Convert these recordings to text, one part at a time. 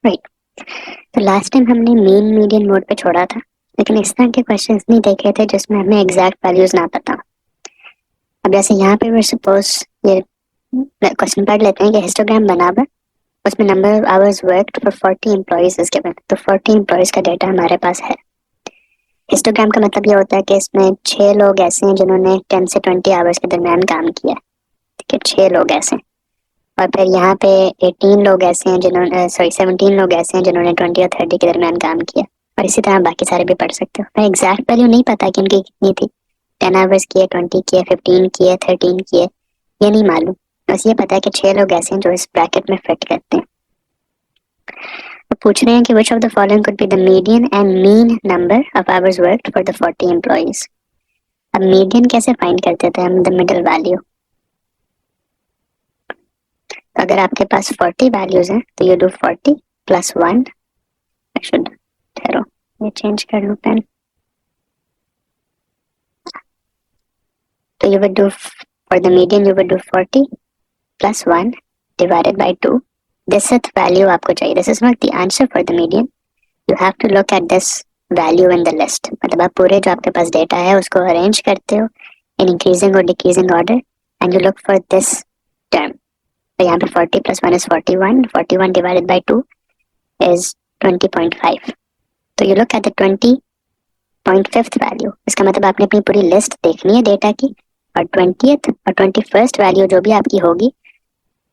Right. तो last time हमने mean median mode पे छोड़ा था, लेकिन इस तरह के क्वेश्चंस नहीं देखे थे जिसमें हमें एग्जैक्ट वैल्यूज ना पता। अब जैसे यहाँ पे मैं सपोज ये क्वेश्चन पढ़ लेते हैं कि हिस्टोग्राम बना हुआ, उसमें number of hours worked for 40 employees is given. तो 40 एम्प्लॉइज का डेटा हमारे पास है। हिस्टोग्राम का मतलब ये होता है कि इसमें 6 लोग ऐसे हैं जिन्होंने 10 से 20 आवर्स के दरमियान काम किया। ठीक है, 6 लोग ऐसे हैं। और फिर यहाँ पे 18 लोग ऐसे हैं जिन्होंने 17 लोग ऐसे हैं जिन्होंने 20 और 30 के दरमियान काम किया। और इसी तरह बाकी सारे भी पढ़ सकते हो। मैं एग्जैक्ट वैल्यू नहीं पता कि उनकी कितनी थी, 10 आवर्स किए, 20 किए, 15 किए, 13 किए, ये नहीं मालूम। बस ये पता है कि 6 लोग ऐसे हैं जो इस ब्रैकेट में फिट करते हैं। तो पूछ रहे हैं कि which of the following could be the median and mean number of hours worked for the 40 employees। अब मीडियन कैसे फाइंड करते थे हम, द मिडिल वैल्यू। तो अगर आपके पास 40 वैल्यूज हैं तो you do 40 plus 1। I should, ठहरो ये चेंज कर लूं पेन। तो you would do for the median you would do 40 plus 1 divided by 2। this is the value आपको चाहिए। this is not the answer for the median, you have to look at this value in the list। मतलब आप पूरे जो आपके पास data है उसको arrange करते हो in increasing or decreasing order and you look for this term। तो यहाँ पे 40 plus 1 is 41, 41 divided by 2 is 20.5। तो you look at the 20.5th value। इसका मतलब आपने अपनी पूरी लिस्ट देखनी है डेटा की, और 20th और 21st वैल्यू जो भी आपकी होगी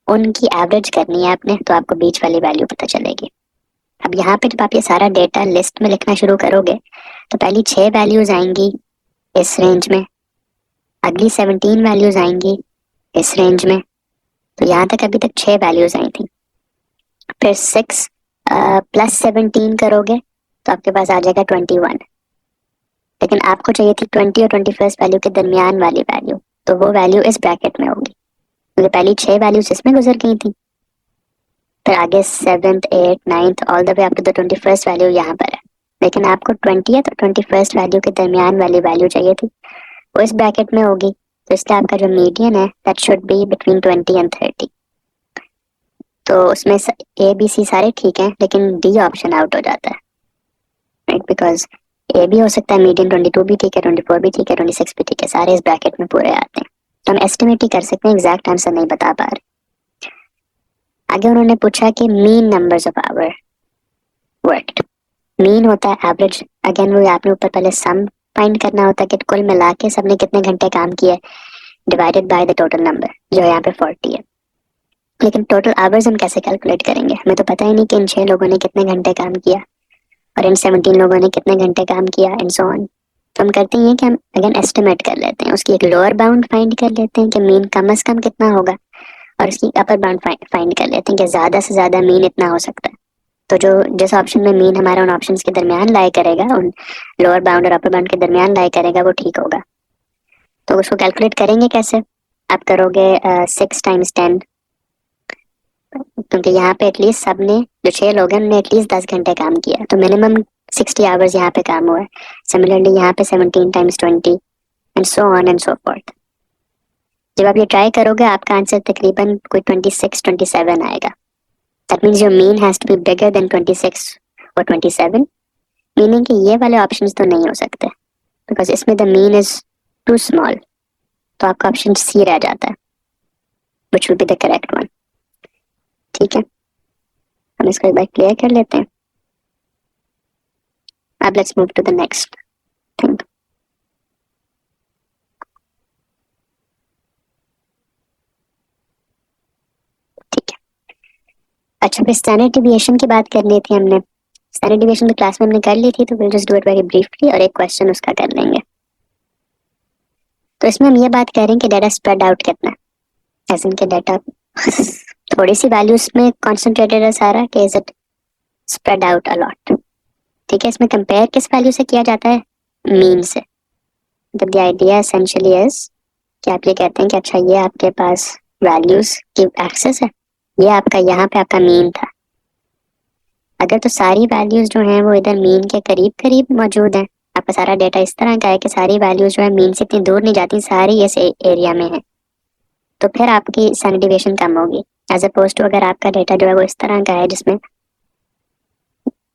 उनकी एवरेज करनी है आपने, तो आपको बीच वाली वैल्यू पता चलेगी। अब यहाँ पे जब आप ये सारा डेटा लिस्ट में लिखना शुरू करोगे तो पहली 6 वैल्यूज आएंगी इस रेंज में, अगली 17 वैल्यूज आएंगी इस रेंज में। तो यहाँ तक अभी तक 6 वैल्यूज आई थी। फिर 6 प्लस 17 करोगे तो आपके पास आ जाएगा 21। लेकिन आपको चाहिए थी 20 और 21st वैल्यू के दरमियान वाली वैल्यू, तो वो वैल्यू इस ब्रैकेट में होगी। तो पहली 6 वैल्यूज इसमें गुजर गई थी, फिर आगे 7th 8th 9th all the way up to the 21st value यहाँ पर है। लेकिन आपको 20th और 21st वैल्यू के दरमियान वाली वैल्यू चाहिए थी, वो इस ब्रैकेट में होगी। तो इसलिए आपका जो मीडियन है that should be between 20 and 30। तो उसमें ए बी सी सारे ठीक हैं, लेकिन डी ऑप्शन आउट हो जाता है, राइट। बिकॉज ए भी हो सकता है मीडियन, 22 भी ठीक है, 24 भी ठीक है, 26 भी ठीक है, सारे इस ब्रैकेट में पूरे आते हैं। तो हम एस्टिमेट ही कर सकते हैं, एग्जैक्ट आंसर नहीं बता पा रहे। आगे उन्होंने पूछा कि mean numbers of hour worked. Mean होता है एवरेज, अगेन वो आपने ऊपर पहले सम फाइंड करना होता है कि कुल मिला के सबने कितने घंटे काम किए divided by the total number जो यहाँ पे 40 है। लेकिन टोटल आवर्स हम कैसे कैलकुलेट करेंगे, हमें तो पता ही नहीं कि इन 6 लोगों ने कितने घंटे काम किया और इन 17 लोगों ने कितने घंटे काम किया एंड सो ऑन। तो हम करते हैं कि हम अगेन एस्टिमेट कर लेते हैं, उसकी एक लोअर बाउंड फाइंड कर लेते हैं कि मीन कम से कम कितना होगा, और उसकी अपर बाउंड फाइंड कर लेते हैं कि ज्यादा से ज्यादा मीन इतना हो सकता है। तो जो जिस ऑप्शन में मीन हमारा उन ऑप्शंस के दरमियान लाई करेगा, उन लोअर बाउंड और अपर बाउंड के दरमियान लाई करेगा, वो ठीक होगा। तो उसको कैलकुलेट करेंगे कैसे, आप करोगे 6 टाइम्स 10, क्योंकि यहाँ पे एटलीस्ट सबने जो 6 लोग हैं उन्होंने एटलीस्ट 10 घंटे काम किया, तो मिनिमम 60 आवर्स यहाँ पे काम हुआ है। सिमिलरली यहाँ पे 17 times 20 and so on and so fourth. जब आप ये ट्राई करोगे आपका आंसर तकरीबन कोई 26 27 आएगा। That means your mean has to be bigger than 26 और 27, मीनिंग कि ये वाले ऑप्शंस तो नहीं हो सकते बिकॉज इसमें the mean is too small. तो आपका ऑप्शन सी रह जाता है which will be the correct one. ठीक है, हम इसको एक बार क्लियर कर लेते हैं। अब let's move to the next thing. ठीक है, अच्छा फिर स्टैंडर्ड डिविएशन की बात करनी थी हमने। स्टैंडर्ड डिविएशन तो क्लास में हमने कर ली थी, तो will just do it very briefly और एक क्वेश्चन उसका कर लेंगे। तो इसमें हम ये बात कर रहे हैं कि डाटा स्प्रेड आउट कितना है, ऐसे इनके डाटा थोड़ी सी वैल्यूज में कॉन्सेंट्रेटेड है सारा, कि is it spread out allot. ठीक है, इसमें कंपेयर किस वैल्यू से किया जाता है, मीन से। मतलब द आइडिया एसेंशियली इज कि आप ये कहते हैं कि अच्छा ये आपके पास वैल्यूज की एक्सेस है, ये आपका यहाँ पे आपका मीन था। अगर तो सारी वैल्यूज जो हैं वो इधर मीन के करीब करीब मौजूद हैं, आपका सारा डेटा इस तरह का है कि सारी वैल्यूज जो है मीन से इतनी दूर नहीं जाती, सारी इस एरिया में है, तो फिर आपकी स्टैंडर्ड डिविएशन कम होगी। एज अपोज टू अगर आपका डेटा जो है वो इस तरह का है जिसमें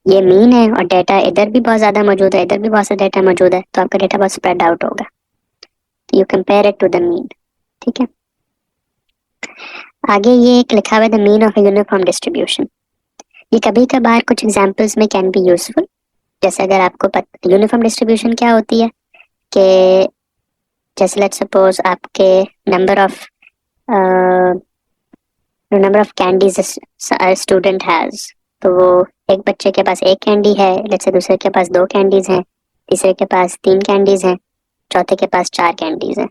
ये मीन है और डेटा इधर भी बहुत ज्यादा मौजूद है, इधर भी बहुत सा डेटा मौजूद है, तो आपका डेटा बहुत स्प्रेड आउट होगा। तो you compare it to the mean. ठीक है, आगे ये एक लिखा हुआ है the mean of uniform distribution. ये कभी कभार कुछ एग्जांपल्स में कैन बी यूजफुल। जैसे अगर आपको पता यूनिफॉर्म डिस्ट्रीब्यूशन क्या होती है कि जैसे लेट्स सपोज आपके number of candies student has, तो वो एक बच्चे के पास एक कैंडी है, लेट्स से दूसरे के पास दो कैंडीज हैं, तीसरे के पास तीन कैंडीज हैं, चौथे के पास चार कैंडीज हैं।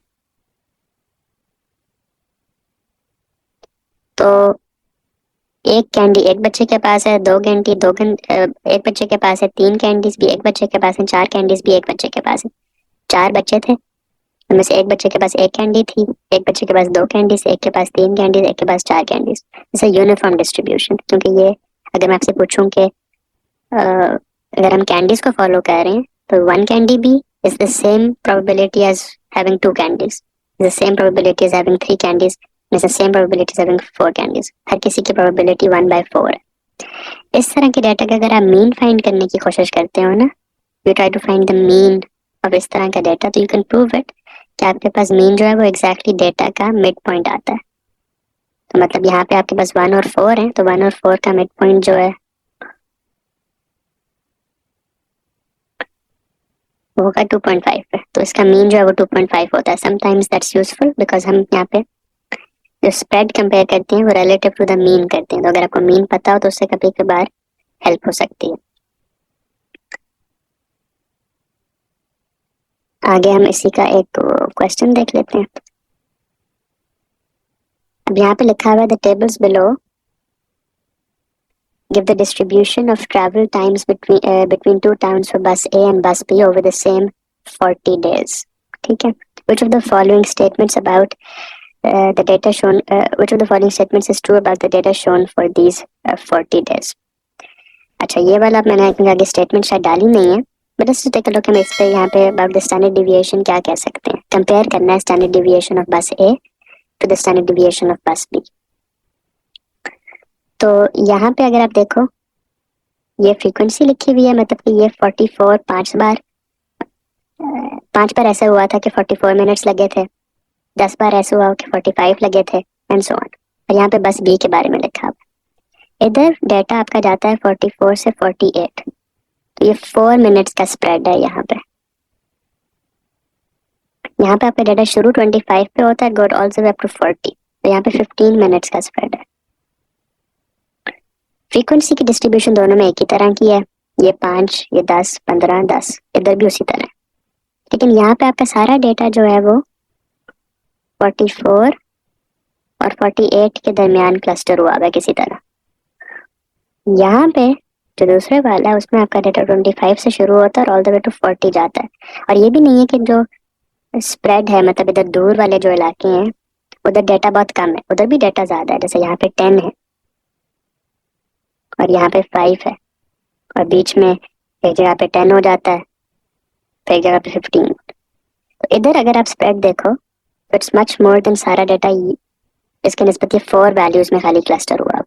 तो एक कैंडी एक बच्चे के पास है, दो कैंडी एक बच्चे के पास है, तीन कैंडीज भी एक बच्चे के पास है, चार कैंडीज भी एक बच्चे के पास है। चार बच्चे थे, उनमें से एक बच्चे के पास एक कैंडी थी, एक बच्चे के पास दो कैंडीज, एक के पास तीन कैंडीज, एक के पास चार कैंडीज। जैसे यूनिफॉर्म डिस्ट्रीब्यूशन। क्योंकि ये अगर मैं आपसे पूछूं कि अगर हम कैंडीज को फॉलो कर रहे हैं तो वन कैंडी भी is the same probability as having two candies, the same probability as having three candies, the same probability as having four candies. हर किसी की प्रोबेबिलिटी 1/4 है। इस तरह के डाटा का अगर आप मीन फाइंड करने की कोशिश करते हो ना, you try to find the mean of इस तरह का डाटा, तो यू कैन प्रूव इट कि आपके पास मीन जो है वो एग्जैक्टली डेटा का मिड पॉइंट आता है। तो मतलब यहाँ पे आपके पास 1 और 4 है, तो 1 और 4 का मिड पॉइंट जो है वो होगा 2.5 पे, तो इसका मीन जो है वो 2.5 होता है। समटाइम्स दैट्स यूजफुल बिकॉज हम यहाँ पे जो स्प्रेड कंपेयर करते हैं वो रिलेटिव टू द मीन करते हैं, तो अगर आपको मीन पता हो तो उससे कभी कभार हेल्प हो सकती है। आगे हम इसी का एक क्वेश्चन देख लेते हैं। अब यहाँ पे लिखा हुआ है the tables below give the distribution of travel times between two towns for bus A and bus B over the same 40 days. ठीक है, which of the following statements about the data shown which of the following statements is true about the data shown for these 40 days? अच्छा, ये वाला मैंने आगे statement शायद डाली नहीं है, but just take a look. हम इस पे यहाँ पे अबाउट द स्टैंडर्ड डिविएशन क्या कह सकते हैं। कंपेयर करना है standard deviation of bus A to the standard deviation of bus B. तो यहाँ पे अगर आप देखो ये फ्रीक्वेंसी लिखी हुई है, मतलब कि ये 44 पांच बार ऐसा हुआ था कि 44 मिनट्स लगे थे, 10 बार ऐसा हुआ कि 45 लगे थे, एंड सो ऑन। और यहाँ पे बस बी के बारे में लिखा हुआ है। इधर डाटा आपका जाता है 44 से 48, तो ये 4 मिनट्स का स्प्रेड है यहाँ पे। यहाँ पे आपका डाटा शुरू 25 पे होता है, गोट ऑल्सो अप टू 40, तो यहाँ पे 15 मिनट्स का स्प्रेड है। फ्रीक्वेंसी की डिस्ट्रीब्यूशन दोनों में एक ही तरह की है, ये 5, ये 10, 15, 10, इधर भी उसी तरह। लेकिन यहाँ पे आपका सारा डेटा जो है वो 44 और 48 के दरमियान क्लस्टर हुआ है किसी तरह। यहाँ पे जो दूसरे वाला है उसमें आपका डेटा 25 से शुरू होता है और ऑल द वे टू 40 जाता है। और ये भी नहीं है कि जो स्प्रेड है, मतलब इधर दूर वाले जो इलाके हैं उधर डेटा बहुत कम है, उधर भी डेटा ज्यादा है। जैसे यहाँ पे 10 है और यहाँ पे 5 है, और बीच में एक जगह पे 10 हो जाता है, फिर एक जगह पे 15। तो इधर अगर आप स्प्रेड देखो तो इट्स मच मोर देन सारा डेटा इसके निस्बत 4 वैल्यूज में खाली क्लस्टर हुआ है।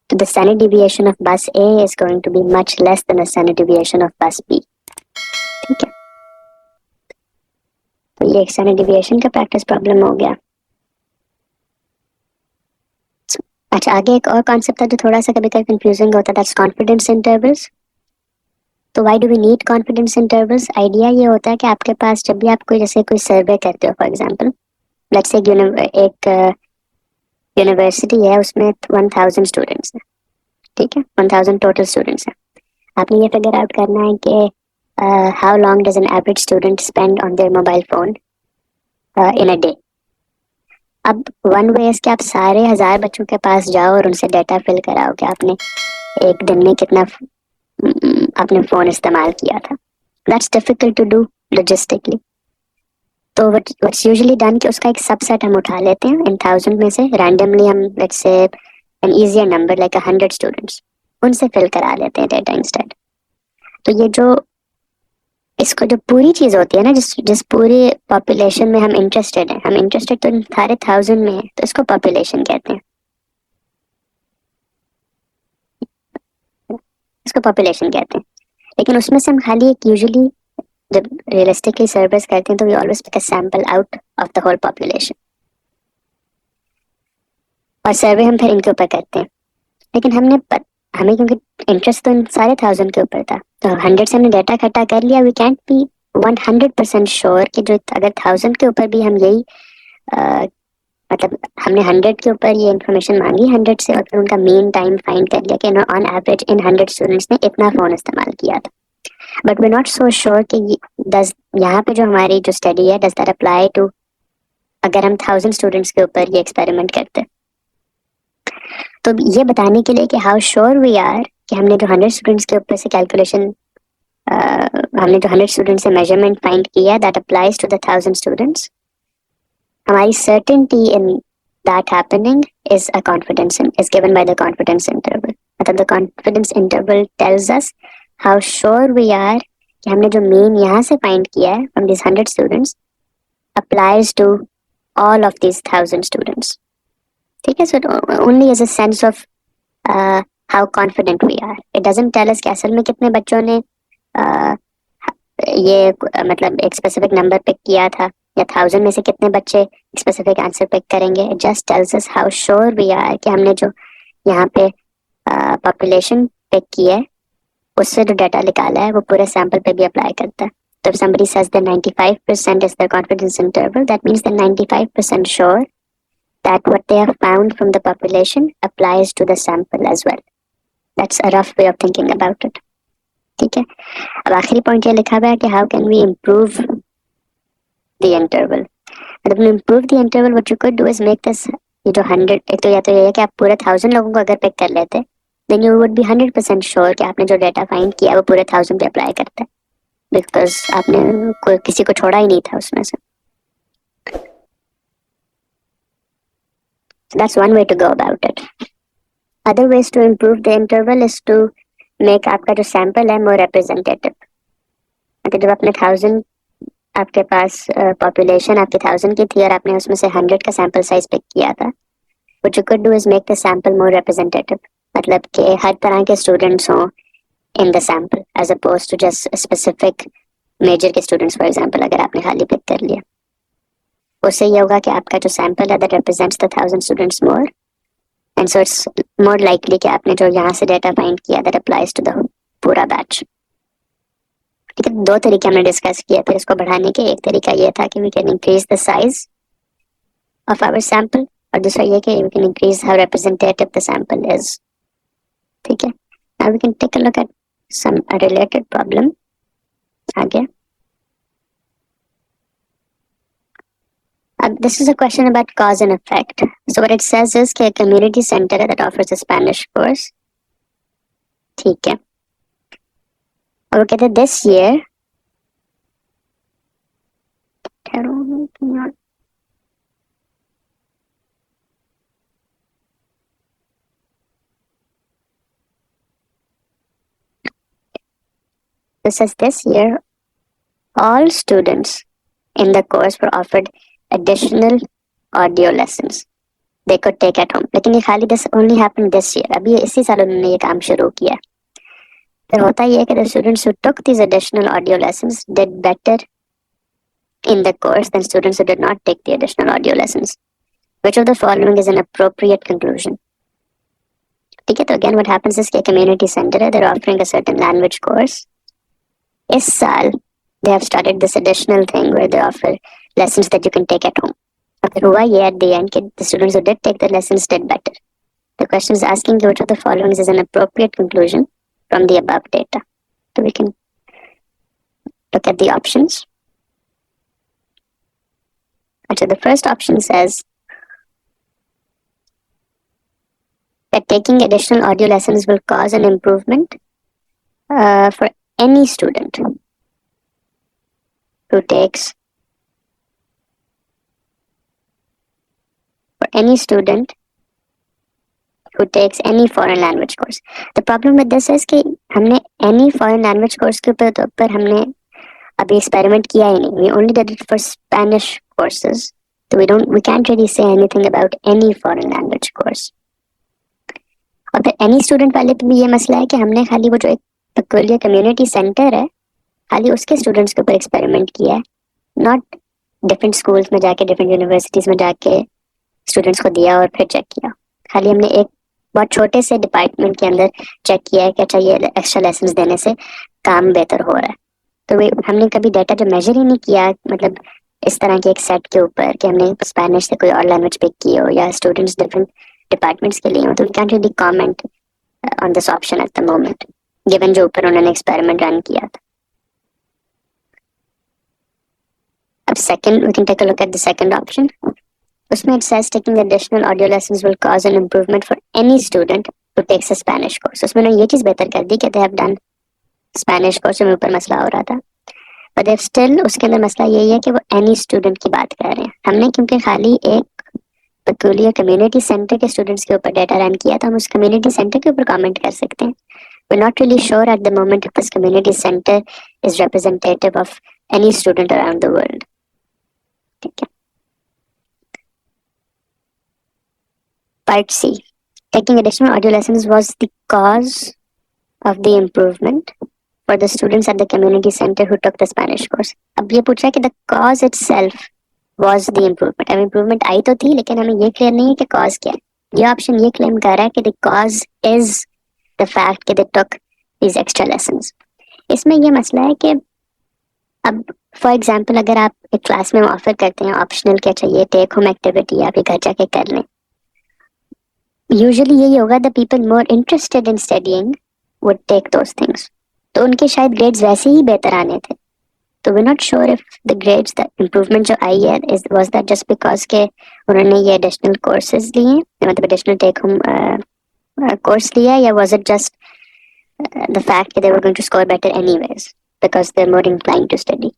तो the standard deviation of bus A is going to be much less than the standard deviation of bus B. ठीक है, तो ये एक स्टैंडर्ड डिविएशन का प्रैक्टिस प्रॉब्लम हो गया। अच्छा, आगे एक और कॉन्सेप्ट था जो थोड़ा सा कभी कभी कंफ्यूजिंग होता है, दैट्स कॉन्फिडेंस इंटरवल्स। तो why do we need confidence intervals? Idea ये होता है कि आपके पास जब भी आप कोई जैसे कोई सर्वे करते हो, फॉर एग्जांपल लेट्स से एक यूनिवर्सिटी है, उसमें 1000 स्टूडेंट्स हैं। ठीक है, 1000 टोटल स्टूडेंट्स हैं। आपने ये फिगर आउट करना है कि how long does an average student spend on their mobile phone in a day. अब वन वे है कि आप सारे 1000 बच्चों के पास जाओ और उनसे डाटा फिल कराओ कि आपने एक दिन में कितना आपने फोन इस्तेमाल किया था। That's difficult to do logistically. तो व्हाट्स यूजुअली डन कि उसका एक सबसेट हम उठा लेते हैं इन 1000 में से, रैंडमली हम let's say an easier number like 100 students, उनसे फिल करा लेते हैं डाटा इंस्टेड। तो ये जो इसको जो पूरी चीज होती है ना, जिस जिस पूरी पॉपुलेशन में हम इंटरेस्टेड हैं, हम इंटरेस्टेड तो इन सारे 1000 में है, तो इसको पॉपुलेशन कहते हैं। इसको पॉपुलेशन कहते हैं। लेकिन उसमें से हम खाली एक यूजुअली जब रियलिस्टिकली सर्वेस करते हैं तो we always pick a sample out of the whole population, और सर्वे हम फिर इनके ऊपर करते हैं। लेकिन हमें क्योंकि इंटरेस्ट तो इन सारे 1000 के ऊपर था, तो 100 से हमने डाटा इकट्ठा कर लिया। वी कैंट बी 100% श्योर कि जो अगर 1000 के ऊपर भी हम यही मतलब हमने 100 के ऊपर ये इन्फॉर्मेशन मांगी 100 से, और फिर उनका मेन टाइम फाइंड कर लिया कि ऑन एवरेज इन 100 स्टूडेंट्स ने इतना फोन इस्तेमाल किया था, but we not so sure कि डज यहाँ पे जो हमारी जो स्टडी है डज दैट अप्लाई टू अगर हम 1000 स्टूडेंट्स के ऊपर ये एक्सपेरिमेंट करते। तो ये बताने के लिए कि हाउ श्योर वी आर कि हमने जो 100 स्टूडेंट्स के ऊपर से कैलकुलेशन हमने जो 100 स्टूडेंट्स से मेजरमेंट फाइंड किया that applies to the 1000 students, हमारी certainty in that happening is given by the confidence interval। मतलब the confidence interval tells us how sure we are कि हमने जो मेन यहाँ से फाइंड किया है from these 100 students applies to all of these 1000 students। ठीक है, so it only is a sense of how confident we are। It doesn't tell us कि असल में कितने बच्चों ने ये मतलब एक स्पेसिफिक नंबर पिक किया था, या 1000 में से कितने बच्चे स्पेसिफिक आंसर पिक करेंगे। It just tells us how sure we are कि हमने जो यहाँ पे पॉपुलेशन पिक की है उससे जो डाटा निकाला है वो पूरे सैंपल पे भी अप्लाई करता है। तो if somebody says that 95% is their confidence interval, that means they're 95% sure that what they have found from the population applies to the sample as well। That's a rough way of thinking about it। ठीक है, अब आखिरी point ये लिखा हुआ है कि how can we improve the interval. मतलब improve the interval what you could do is make this, ये जो 100 एक तो या तो ये है कि आप पूरे 1000 लोगों को अगर पिक कर लेते then you would be 100% sure कि आपने जो डाटा फाइंड किया वो पूरे 1000 पे अप्लाई करता है, बिकॉज आपने किसी को छोड़ा ही नहीं था उसमें से। So that's one way to go about it। Other ways to improve the interval is to make आपका जो सैंपल है more representative। मतलब जब आपने 1000 आपके पास पॉपुलेशन आपकी 1000 की थी और आपने उसमें से 100 का सैंपल साइज पिक किया था, what you could do is make the sample more representative। मतलब कि हर तरह के स्टूडेंट्स हों in the sample as opposed to just a specific major के स्टूडेंट्स। फॉर एग्जांपल अगर आपने खाली पिक कर लिया, उससे ये होगा कि आपका जो सैंपल है that represents the 1000 students more, and so it's more likely कि आपने जो यहाँ से डाटा फाइंड किया that applies to the पूरा बैच। ठीक है, दो तरीके हमने डिस्कस किए फिर इसको बढ़ाने के। एक तरीका ये था कि we can increase the size of our sample, और दूसरा ये कि we can increase how representative the sample is। ठीक है, now we can take a look at some related problem आगे। This is a question about cause and effect। So what it says is कि a community center that offers a Spanish course, ठीक है, और वो कहते हैं this year this year all students in the course were offered additional audio lessons they could take at home। लेकिन ये खाली this only happened this year, अभी इसी साल उन्होंने ये काम शुरू किया। फिर होता ये है कि the students who took these additional audio lessons did better in the course than students who did not take the additional audio lessons। Which of the following is an appropriate conclusion? ठीक है, तो again what happens is कि community center है, they're offering a certain language course। इस साल they have started this additional thing where they offer lessons that you can take at home। और फिर हुआ ये at the end कि the students who did take the lessons did better। The question is asking which of the following is an appropriate conclusion from the above data। So we can look at the options। So the first option says that taking additional audio lessons will cause an improvement for any student who takes any foreign language course। The problem with this is कि हमने any foreign language course के ऊपर हमने अभी experiment किया ही नहीं। We only did it for Spanish courses, so we can't really say anything about any foreign language course। और फिर एनी स्टूडेंट वाले पे भी ये मसला है कि हमने खाली वो जो एक पेक्यूलियर कम्युनिटी सेंटर है खाली उसके स्टूडेंट्स के ऊपर एक्सपेरिमेंट किया है, नॉट डिफरेंट स्कूल्स में जाके डिफरेंट यूनिवर्सिटीज में जाके स्टूडेंट्स को दिया और फिर चेक किया। खाली हमने एक बहुत छोटे से डिपार्टमेंट के अंदर चेक किया है कि अच्छा ये एक्स्ट्रा लेसन्स देने से काम बेहतर हो रहा है। तो वे हमने कभी डाटा जो मेजर ही नहीं किया, मतलब इस तरह के एक सेट के ऊपर कि हमने स्पेनिश से कोई और लैंग्वेज पिक की हो या स्टूडेंट्स डिफरेंट डिपार्टमेंट्स के लिए हो, तो we can't really comment on this option at the moment given जो ऊपर उन्होंने एक्सपेरिमेंट रन किया था। अब second we can take a look at the second option. उसमें it says taking additional audio lessons will cause an improvement for any student who takes a Spanish course। उसमें उन्होंने ये चीज बेहतर कर दी कि they have done Spanish course में ऊपर मसला हो रहा था, but they still उसके अंदर मसला यही है कि वो any student की बात कर रहे हैं। हमने क्योंकि खाली एक peculiar community center के students के ऊपर डाटा रन किया था, हम उस community center के ऊपर कमेंट कर सकते हैं। We're not really sure at the moment if this community center is representative of any student around the world। ठीक है। Part C, taking additional audio lessons was the cause of the improvement for the students at the community center who took the Spanish course। अब ये पूछा है कि the cause itself was the improvement। अब improvement आई तो थी लेकिन हमें ये क्लियर नहीं है कि cause क्या है। ये ऑप्शन ये क्लेम कर रहा है कि the cause is the fact कि they took these extra lessons। इसमें ये मसला है कि अब फॉर एग्जाम्पल अगर आप एक क्लास में ऑफर करते हैं ऑप्शनल क्या चाहिए टेक होम एक्टिविटी आप ये घर जाके कर लें, यूजुअली यही होगा the people more interested in studying would take those things, तो उनके शायद ग्रेड्स वैसे ही बेहतर आने थे। तो we not sure if the grades the improvement जो आई है is was that just because के उन्होंने ये एडिशनल कोर्सेज लिए, मतलब एडिशनल टेक होम कोर्स लिया, या was it just the fact that they were going to score better anyways because they're more inclined to study।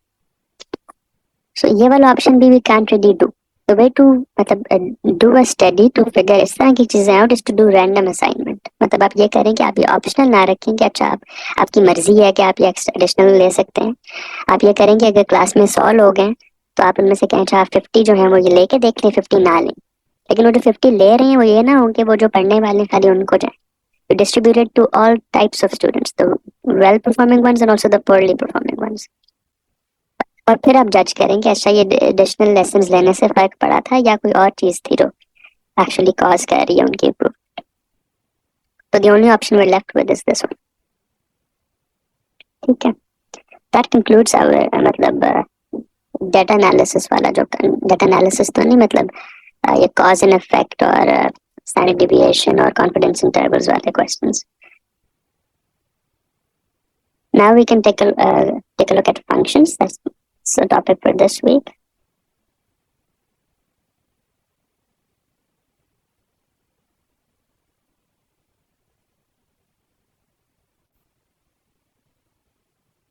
So ये वाला option भी we can't really do। The way to मतलब do a study to figure इस तरह की चीजें out is to do random assignment। मतलब आप ये करें कि आप ये ऑप्शनल ना रखें कि अच्छा आप आपकी मर्जी है कि आप ये एडिशनल ले सकते हैं। आप ये करें कि अगर क्लास में 100 लोग हैं तो आप उनमें से कहें अच्छा आप 50 जो है वो ये लेके देख लें, 50 ना लें। लेकिन वो जो 50 ले रहे हैं वो ये ना हो कि वो जो पढ़ने वाले हैं खाली उनको जाए। You distribute it to all types of students, the well performing ones and also the poorly performing ones। और फिर आप जज करें कि अच्छा ये एडिशनल लेसन्स लेने से फर्क पड़ा था या कोई और चीज थी जो एक्चुअली कॉज कर रही है उनकी इम्प्रूवमेंट। तो the only option we left with is this one. ठीक है, दैट कंक्लूड्स आवर मतलब डाटा एनालिसिस वाला जो डाटा एनालिसिस तो नहीं मतलब ये कॉज एंड इफेक्ट और standard deviation or confidence intervals वाले questions। Now we can take a look at functions। That's the topic for this week।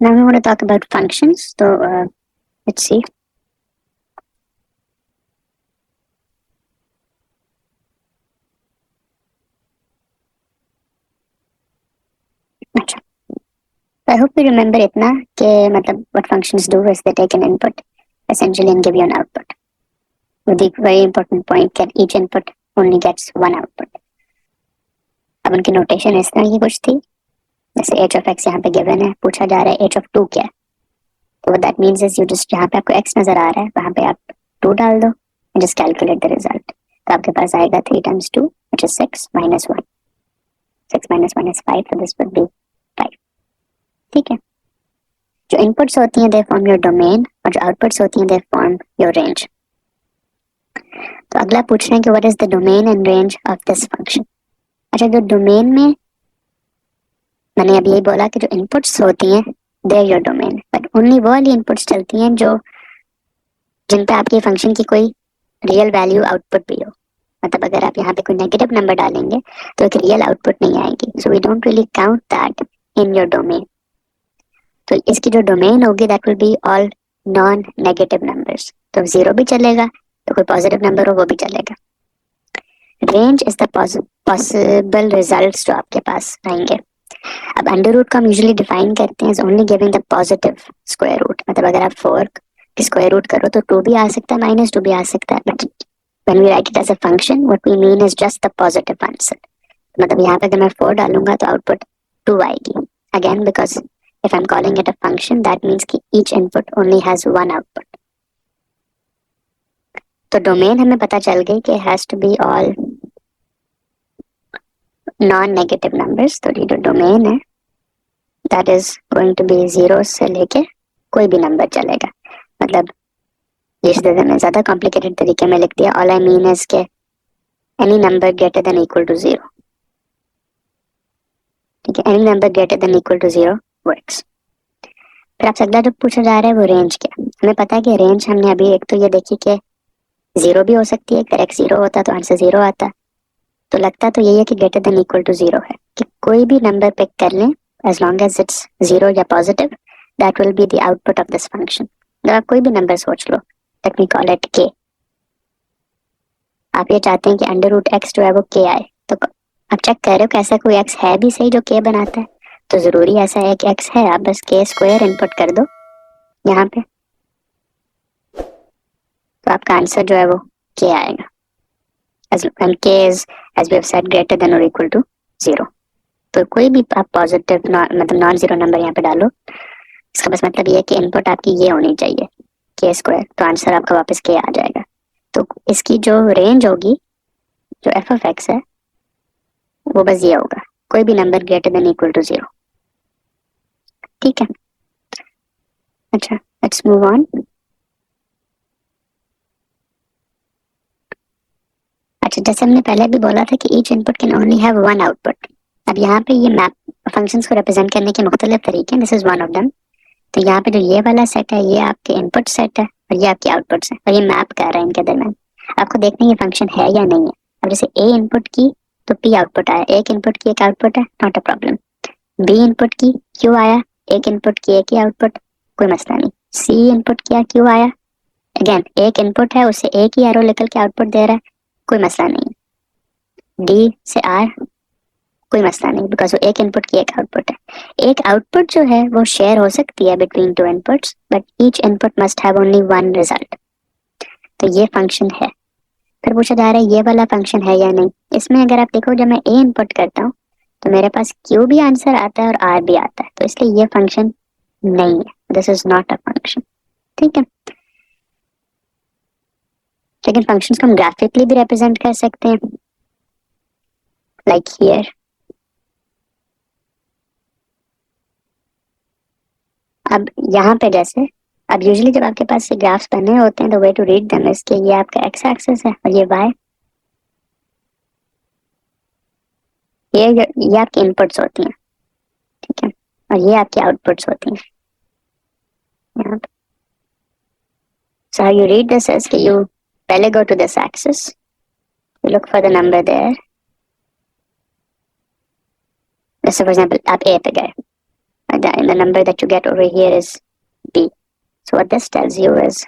Now we want to talk about functions। So let's see। अच्छा, I hope you remember इतना कि मतलब what functions do is they take an input essentially and give you an output with the very important point that each input only gets one output। अब उनकी notation इस तरह की कुछ थी, जैसे h of x यहाँ पे given है, पूछा जा रहा है h of 2 क्या है, तो what that means is you just जहाँ पे आपको x नजर आ रहा है वहाँ पे आप 2 डाल दो and just calculate the result। तो आपके पास आएगा 3 times 2 which is 6 minus 1। 6 minus 1 is 5, so this would be 5। ठीक है, जो इनपुट्स होती हैं दे फॉर्म योर डोमेन और जो आउटपुट्स होती हैं दे फॉर्म योर रेंज। तो अगला पूछ रहे हैं कि what is the domain and range of this function. अच्छा, जो डोमेन में मैंने अभी यही बोला कि जो इनपुट्स होती हैं दे योर डोमेन, बट ओनली वो वाली इनपुट्स चलती हैं जो जिन पे आपके फंक्शन की कोई रियल वैल्यू आउटपुट भी हो। मतलब अगर आप यहाँ पे कोई नेगेटिव नंबर डालेंगे तो एक रियल आउटपुट नहीं आएगी। So we don't really count that in your domain. तो इसकी जो डोमेन होगी that will be all non negative numbers. तो 0 भी चलेगा, तो कोई पॉजिटिव नंबर हो वो भी चलेगा। Range is the possible results जो आपके पास आएंगे। अब अंडर रूट को हम यूजुअली डिफाइन करते हैं as only giving the positive square root. मतलब अगर आप 4 की स्क्वायर रूट करो तो 2 भी आ सकता है, -2 भी आ सकता है, but when we write it as a function what we mean is just the positive answer. मतलब यहाँ पे अगर मैं 4 डालूंगा तो आउटपुट 2 आएगी again, because if I am calling it a function that means कि each input only has one output. तो डोमेन हमें पता चल गई कि has to be all non negative numbers. तो ये जो डोमेन है that is going to be 0 से लेके कोई भी नंबर चलेगा। मतलब जिस तरह मैंने ज्यादा कॉम्प्लिकेटेड तरीके में लिख दिया, ऑल आई मीन इज के any number greater than equal to 0। ठीक है, any number greater than equal to 0 works. फिर आपसे अगला जो पूछा जा रहा है वो रेंज क्या। हमें पता है कि रेंज हमने अभी एक तो ये देखी कि 0 भी हो सकती है, अगर x 0 होता तो आंसर 0 आता। तो लगता तो यही है कि ग्रेटर देन इक्वल टू 0 है, कि कोई भी नंबर पिक कर लें एज लॉन्ग एज इट्स 0 या positive, that will be the output of this function. अगर आप कोई भी नंबर सोच लो, let me call it k, आप ये चाहते हैं कि अंडर रूट एक्स जो है वो k आए, तो आप चेक कर रहे हो कि ऐसा कोई x है भी सही जो k बनाता है। तो जरूरी ऐसा है कि x है, आप बस k स्क्वायर इनपुट कर दो यहाँ पे, तो आपका आंसर जो है वो k आएगा। and k is as we have said greater than or equal to 0। तो कोई भी आप पॉजिटिव मतलब नॉन जीरो नंबर यहाँ पे डालो, इसका बस मतलब ये है कि इनपुट आपकी ये होनी चाहिए k स्क्वायर, तो आंसर आपका वापस k आ जाएगा। तो इसकी जो रेंज होगी, जो f ऑफ x है, वो बस ये होगा, कोई भी नंबर ग्रेटर देन इक्वल टू 0। ठीक है, अच्छा लेट्स मूव ऑन। अच्छा, जैसे हमने पहले भी बोला था कि each input can only have one output. अब यहाँ पे ये मैप फंक्शंस को रिप्रेजेंट करने के मुख्तलिफ तरीके हैं, this is one of them. तो यहाँ पे जो ये वाला सेट है ये आपके इनपुट सेट है और ये आपके आउटपुट्स है, और ये मैप कर रहा है इनके दरम्यान। आपको देखना है ये फंक्शन है या नहीं है। अब जैसे ए इनपुट की तो पी आउटपुट आया, एक इनपुट की एक आउटपुट है, not a problem. B input की क्यू आया, एक इनपुट की एक ही आउटपुट, कोई मसला नहीं। सी इनपुट किया क्यू आया, अगेन एक इनपुट है उससे एक ही एरो निकल के आउटपुट दे रहा है, कोई मसला नहीं। डी से आर कोई मसला नहीं, बिकॉज वो एक इनपुट की एक आउटपुट है। एक आउटपुट जो है वो शेयर हो सकती है between two inputs, but each input must have only one result. तो ये फंक्शन है। फिर पूछा जा रहा है ये वाला फंक्शन है या नहीं। इसमें अगर आप देखो, जब मैं ए इनपुट करता हूँ तो मेरे पास क्यू भी आंसर आता है और आर भी आता है, तो इसलिए ये फंक्शन नहीं है, this is not a function. ठीक है, लेकिन फंक्शंस को हम ग्राफिकली भी रिप्रेजेंट कर सकते हैं, लाइक हियर। अब यहाँ पे जैसे, अब यूजुअली जब आपके पास ये ग्राफ्स बने होते हैं, the way to read them is कि ये आपका एक्स एक्सिस है और ये वाई, ये आपकी इनपुट्स होती हैं। ठीक है, और ये आपकी आउटपुट्स होती हैं यहाँ पे। So how you read this is कि यू पहले go to this axis, you look for the number there. जैसे फॉर एग्जांपल आप ए पे गए, and the number that you get over here is b. So what this tells you is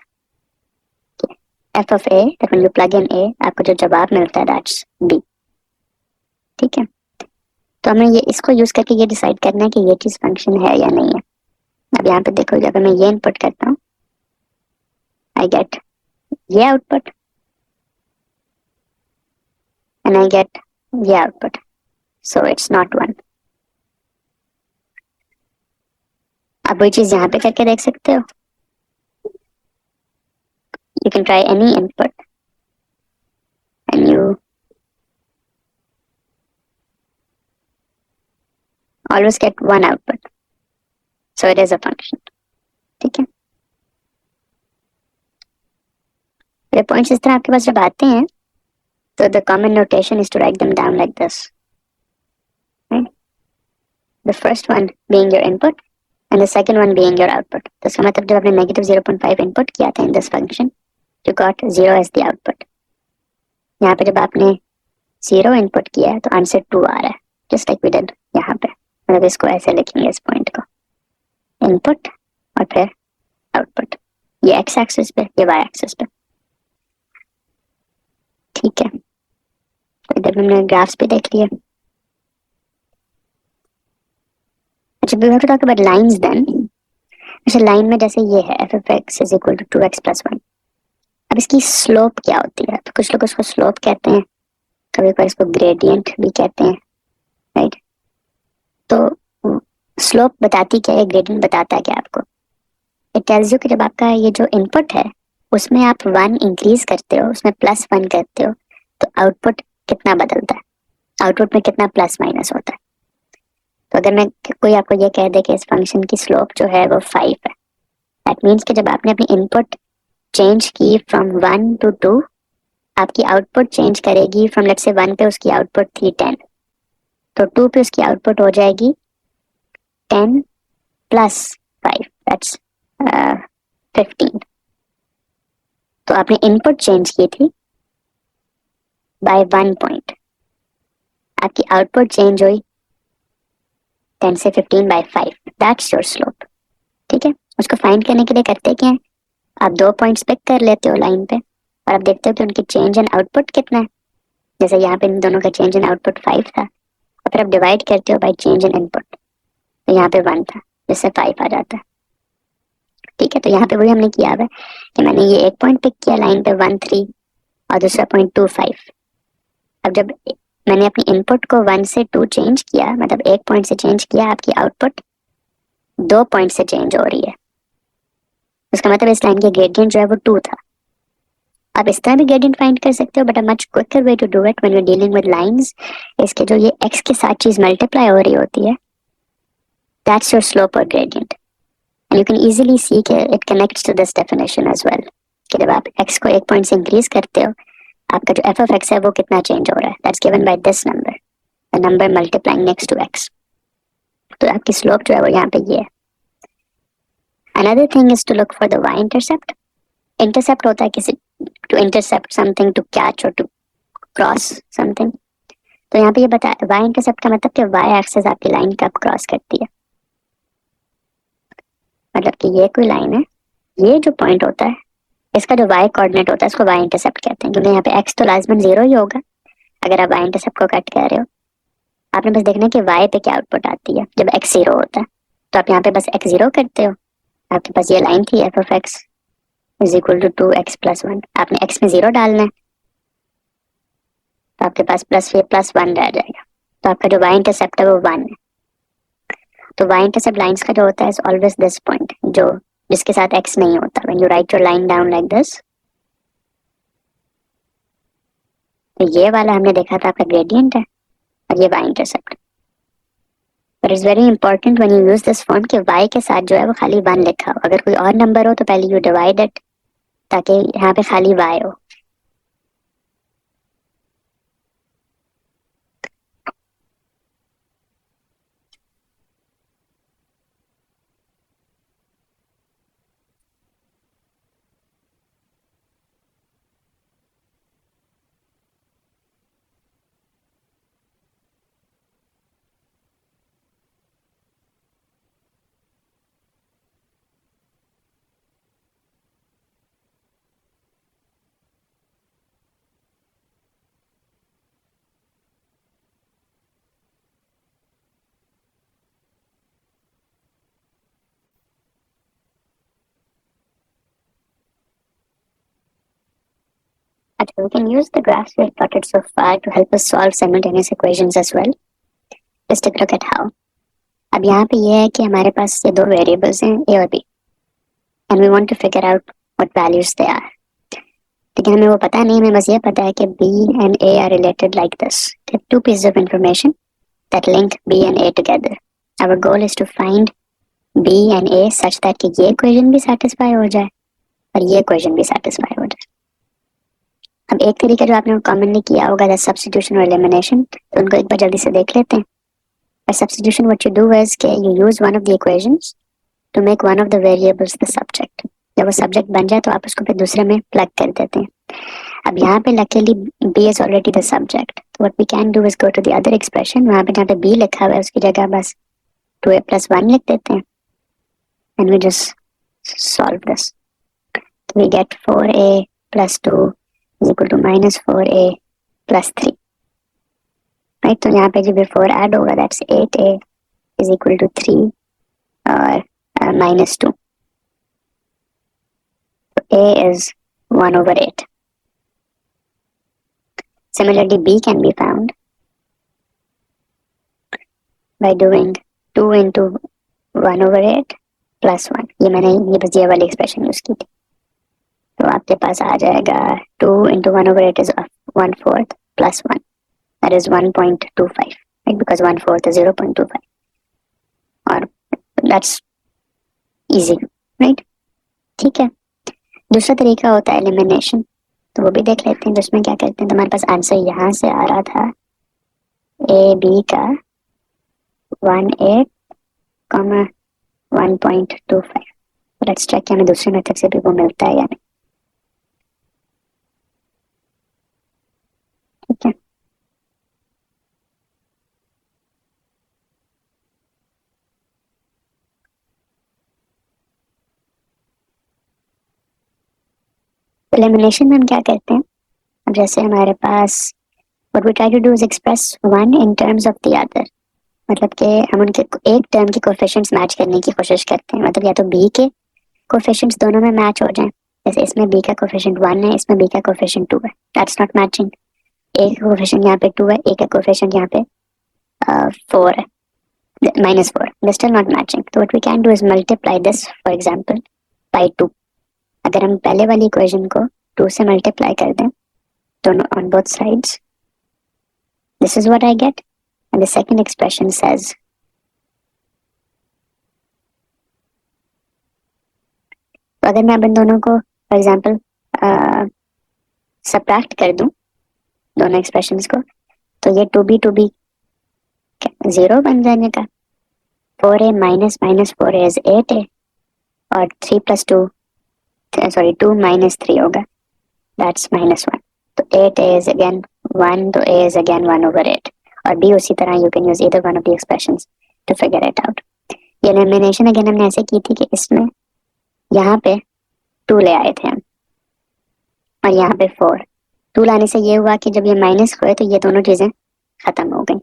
f of a, that when you plug in a, आपको जो जवाब मिलता है that's b। ठीक है, तो हमें ये इसको यूज करके ये डिसाइड करना है कि ये चीज फंक्शन है या नहीं है। अब यहाँ पे देखो, जब मैं ये इनपुट करता हूँ आई गेट ये आउटपुट एंड आई गेट ये output, so it's not one. आप वही चीज यहाँ पे करके देख सकते हो। You can try any input and you always get one output, so it is a function। ठीक है, ये पॉइंट्स इस तरह आपके पास जब आते हैं तो the common notation is to write them down like this, right? The first one being your input and the second one being your output। तो इसका मतलब जब आपने negative 0.5 input किया था in this function, you got 0 as the output। यहाँ पे जब आपने 0 input किया है तो आंसर 2 आ रहा है, just like we did यहाँ पे। मतलब इसको ऐसे लिखेंगे इस पॉइंट को, इनपुट और फिर आउटपुट, ये x एक्सिस पे, ये y एक्सिस पे। ठीक है, तो इधर हमने ग्राफ्स भी देख लिए। अच्छा, we have to talk about lines then। अच्छा, लाइन में जैसे ये है f of x is equal to 2x plus 1। अब इसकी स्लोप क्या होती है? तो कुछ लोग उसको स्लोप कहते हैं, कभी कभी इसको ग्रेडियंट भी कहते हैं, राइट। तो स्लोप बताती क्या है, ग्रेडियंट बताता है क्या आपको? इट टेल्स यू कि जब आपका ये जो इनपुट है उसमें आप 1 इंक्रीज करते हो, उसमें +1 करते हो, तो आउटपुट कितना बदलता है, आउटपुट में कितना प्लस माइनस होता है। तो अगर मैं कोई आपको ये कह दे कि इस फंक्शन की स्लोप जो है वो 5 है, दैट मीन्स कि जब आपने अपनी इनपुट चेंज की फ्रॉम 1 to 2, आपकी आउटपुट चेंज करेगी फ्रॉम लेट्स से 1 पे उसकी आउटपुट थी 10, तो 2 पे उसकी आउटपुट हो जाएगी 10 प्लस 5, दैट्स 15। तो आपने इनपुट चेंज की थी बाय 1 पॉइंट, आपकी आउटपुट चेंज हुई 10 से 15 बाय 5, दैट्स योर स्लोप। ठीक है, उसको फाइंड करने के लिए करते क्या है, आप 2 पॉइंट्स पिक कर लेते हो लाइन पे और आप देखते हो कि उनकी चेंज इन आउटपुट कितना है। जैसे यहाँ पे इन दोनों का चेंज इन आउटपुट 5 था, और फिर आप डिवाइड करते हो बाय चेंज इन इनपुट, तो यहाँ पे 1 था जिससे 5 आ जाता है। ठीक है, तो यहाँ पे वही हमने किया है कि मैंने ये एक पॉइंट पिक किया लाइन पे 1 3 और दूसरा पॉइंट 2 5। अब जब मैंने अपनी इनपुट को 1 से 2 चेंज किया, मतलब एक पॉइंट से चेंज किया, आपकी आउटपुट 2 पॉइंट से चेंज हो रही है। उसका मतलब इस लाइन के ग्रेडियंट जो है वो 2 था। आप इस तरह भी ग्रेडियंट फाइंड कर सकते हो, but a much quicker way to do it when you are dealing with lines, इसके जो ये x के साथ चीज मल्टीप्लाई हो रही होती है, दैट्स योर स्लोप और gradient. And you can easily see कि it connects to this definition as well, कि जब आप x को एक पॉइंट से इंक्रीज करते हो, आपका जो f ऑफ x है वो कितना चेंज हो रहा है, that's given by this number, the number multiplying next to x। तो आपकी स्लोप जो है वो यहाँ पे ये है। Another thing is to look for the y intercept. Intercept होता है किसी, to intercept something, to catch और टू क्रॉस समथिंग। तो यहाँ पे ये बता, y इंटरसेप्ट का मतलब कि y एक्सिस आपकी लाइन कब क्रॉस करती है, मतलब कि ये कोई लाइन है, ये जो पॉइंट होता है इसका जो y कोऑर्डिनेट होता है इसको y इंटरसेप्ट कहते हैं, क्योंकि यहाँ पे x तो लाजमन 0 ही होगा अगर आप y इंटरसेप्ट को कट कर रहे हो। आपने बस देखना है कि y पे क्या आउटपुट आती है जब x 0 होता है, तो आप यहाँ पे बस x 0 करते हो, आपके पास ये लाइन थी f of x is equal to 2x plus 1, आपने x में 0 डालना है, तो आपके पास प्लस 1 रह जाएगा, तो आपका जो y इंटरसेप्ट है वो 1 है। तो y इंटरसेप्ट लाइंस का जो होता है ऑलवेज दिस पॉइंट, जो जिसके साथ x नहीं होता, when you right your line down like this. तो ये वाला हमने देखा था आपका ग्रेडियंट है और ये y intercept. But it's very important when you use this form कि y के साथ जो है वो खाली 1 लिखा हो, अगर कोई और नंबर हो तो पहले यू डिवाइड इट ताकि यहाँ पे खाली y हो। अच्छा, we can use the graphs we have plotted so far to help us solve simultaneous equations as well. Let's take a look at how. अब यहाँ पे ये है कि हमारे पास ये दो वेरिएबल्स हैं a और b, and we want to figure out what values they are. लेकिन हमें वो पता नहीं, हमें बस ये पता है कि b and a are related like this. They have two pieces of information that link b and a together. Our goal is to find b and a such that कि ये equation भी satisfy हो जाए और ये equation भी satisfy हो जाए। अब एक तरीका जो आपने कॉमनली किया होगा दैट सब्स्टिट्यूशन और एलिमिनेशन, तो उनको एक बार जल्दी से देख लेते हैं। By substitution, what you do is कि you use one of the equations to make one of the variables the subject. जब वो सब्जेक्ट बन जाए तो आप उसको फिर दूसरे में प्लग कर देते हैं। अब यहाँ पे luckily b is already the subject. So what we can do is go to the other expression, वहाँ पे जहाँ पे b लिखा हुआ है उसकी जगह बस 2a plus 1 लिख देते हैं and we just solve this. So we get 4a plus 2 is equal to minus 4a plus 3. Right, तो यहाँ पे जब 4 ऐड होगा that's 8a is equal to 3 और माइनस 2, तो a is 1/8. Similarly b can be found by doing 2 into 1/8 plus 1। ये मैंने ये बस ये वाली एक्सप्रेशन यूज की थी। तो आपके पास आ जाएगा 2 into 1/8 is 1/4 plus 1, that is 1.25, right? Because 1/4 is 0.25 और that's easy, right? ठीक है। दूसरा तरीका होता है एलिमिनेशन, तो वो भी देख लेते हैं। जिसमें क्या करते हैं, तो हमारे पास आंसर यहाँ से आ रहा था ए बी का 1/8, 1.25। लेट्स चेक हमें दूसरे मेथड से भी वो मिलता है या नहीं। ठीक है, एलिमिनेशन में हम क्या करते हैं, अब जैसे हमारे पास what we try to do is express one in terms of the other, मतलब कि हम उनके एक टर्म के कोएफिशिएंट्स मैच करने की कोशिश करते हैं। मतलब या तो बी के कोएफिशिएंट्स दोनों में मैच हो जाएं, जैसे इसमें बी का कोएफिशिएंट 1 है, इसमें बी का कोएफिशिएंट 2 है, दैट्स नॉट मैचिंग। ए का कोएफिशिएंट यहाँ पे 2 है, ए का कोएफिशिएंट यहाँ पे 4 है, -4, they're still not matching। तो what we can do is multiply this, for example, by 2। अगर हम पहले वाली इक्वेशन को 2 से मल्टीप्लाई कर दें दोनों on both sides, this is what I get, and the second expression says, तो अगर मैं अब इन दोनों को फॉर एग्जाम्पल सबट्रैक्ट कर दूं दोनों एक्सप्रेशंस को, तो ये 2b 0 बन जाने का। 4a minus 4a is 8a, और 3 + 2 सॉरी 2 - 3 होगा, दैट्स -1। तो 8a is again 1, तो a is again 1/8, और b उसी तरह you can use either one of the expressions to figure it out। ये एलिमिनेशन अगेन हमने ऐसे की थी कि इसमें यहाँ पे 2 ले आए थे हम, और यहाँ पे 4। 2 लाने से ये हुआ कि जब ये माइनस हुए तो ये दोनों चीजें खत्म हो गई,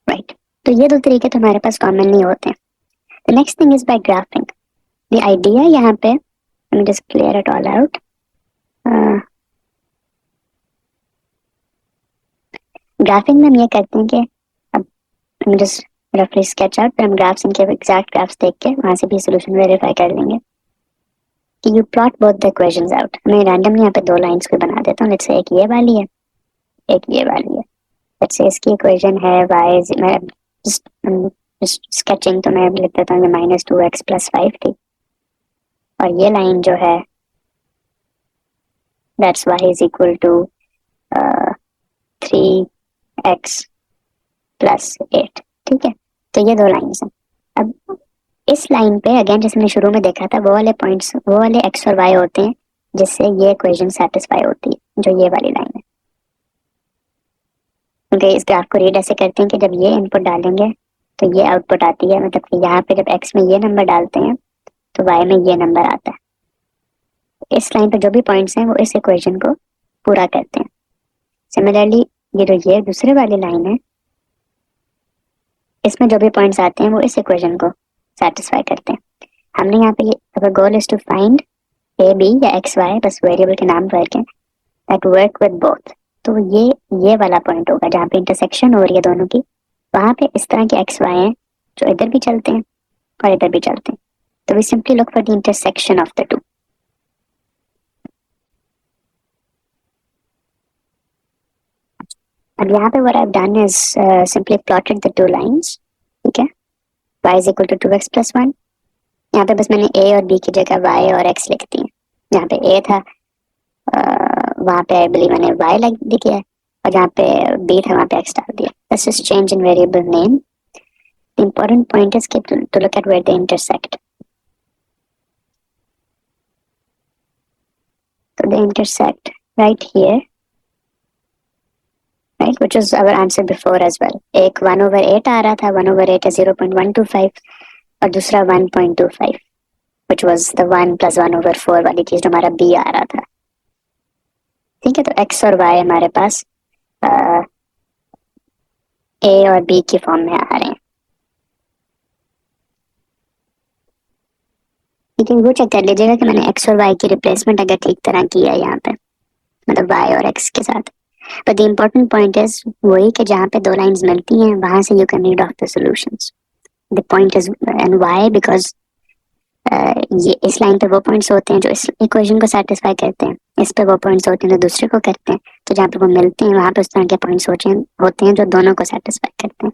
राइट। तो ये दो तरीके तो हमारे पास कॉमनली होते हैं। The next thing is by graphic. The idea यहाँ पे, let me just clear it all out। Graphic में हम ये करते हैं कि अब हम जस्ट रफली स्केच आउट, फिर हम ग्राफ्स इनके एग्जैक्ट ग्राफ्स देख के वहां से भी सोल्यूशन वेरीफाई कर लेंगे कि you plot both the equations out. मैं रैंडमली यहाँ पे दो लाइंस को बना देता हूँ, लेट्स से एक ये वाली है, एक ये वाली है। लेट्स से इसकी इक्वेशन है y, मैं जस्ट स्केचिंग, तो मैं लिख देता हूँ ये -2x + 5 थी, और ये लाइन जो है दैट्स y = 3x + 8। ठीक है, तो ये दो लाइन्स हैं। अब इस लाइन पे अगेन जैसे मैंने शुरू में देखा था, वो वाले पॉइंट्स, वो वाले x और y होते हैं जिससे ये इक्वेशन सेटिस्फाई होती है, जो ये वाली लाइन है। क्योंकि इस ग्राफ को रीड ऐसे करते हैं कि जब ये इनपुट डालेंगे तो ये आउटपुट आती है, मतलब कि यहाँ पे जब x में ये नंबर डालते हैं तो y में ये नंबर आता है। इस लाइन पे जो भी पॉइंट्स हैं वो इस इक्वेशन को पूरा करते हैं। सिमिलरली ये जो ये दूसरे वाली लाइन है, इसमें जो भी पॉइंट्स आते हैं वो इस इक्वेशन को सेटिस्फाई करते हैं। हमने यहाँ पे अगर goal is to find A B या एक्स वाई, बस वेरिएबल के नाम वर्क है, दैट वर्क विद बोथ। तो ये वाला पॉइंट होगा जहाँ पे इंटरसेक्शन हो रही है दोनों की, वहां पे इस तरह के एक्स वाई हैं जो इधर भी चलते हैं और इधर भी चलते हैं। तो we simply look for the intersection of the two. अब यहाँ पे what I have done is simply plotted the two lines. ठीक है, y = 2x + 1। यहाँ पे बस मैंने a और b की जगह y और x लिख दी है। जहाँ पे a था वहाँ पे आई बिलीव मैंने y लिख दिया है, और जहाँ पे b था वहाँ पे x डाल दिया। This is change in variable name. The important point is to look at where they intersect. तो they intersect right here, right, which is our answer before as well। एक 1/8 आ रहा था, 1/8 है 0.125, और दूसरा 1.25, which was the 1 + 1/4 वाली चीज जो हमारा b आ रहा था। ठीक है, तो x और y हमारे पास a और b की फॉर्म में आ रहे हैं। लेकिन वो चेक कर लीजिएगा कि मैंने x और y की रिप्लेसमेंट अगर ठीक तरह की है यहाँ पे, मतलब y और x के साथ। But the important point is वही कि जहाँ पे दो लाइंस मिलती हैं वहां से you can read of the solutions. The point is and why, because ये इस लाइन पे वो पॉइंट्स होते हैं जो इस इक्वेशन को सेटिस्फाई करते हैं, इस पे वो पॉइंट्स होते हैं जो दूसरे को करते हैं. तो जहाँ पे वो मिलते हैं वहां पे उस तरह के पॉइंट्स होते हैं जो दोनों को सेटिस्फाई करते हैं.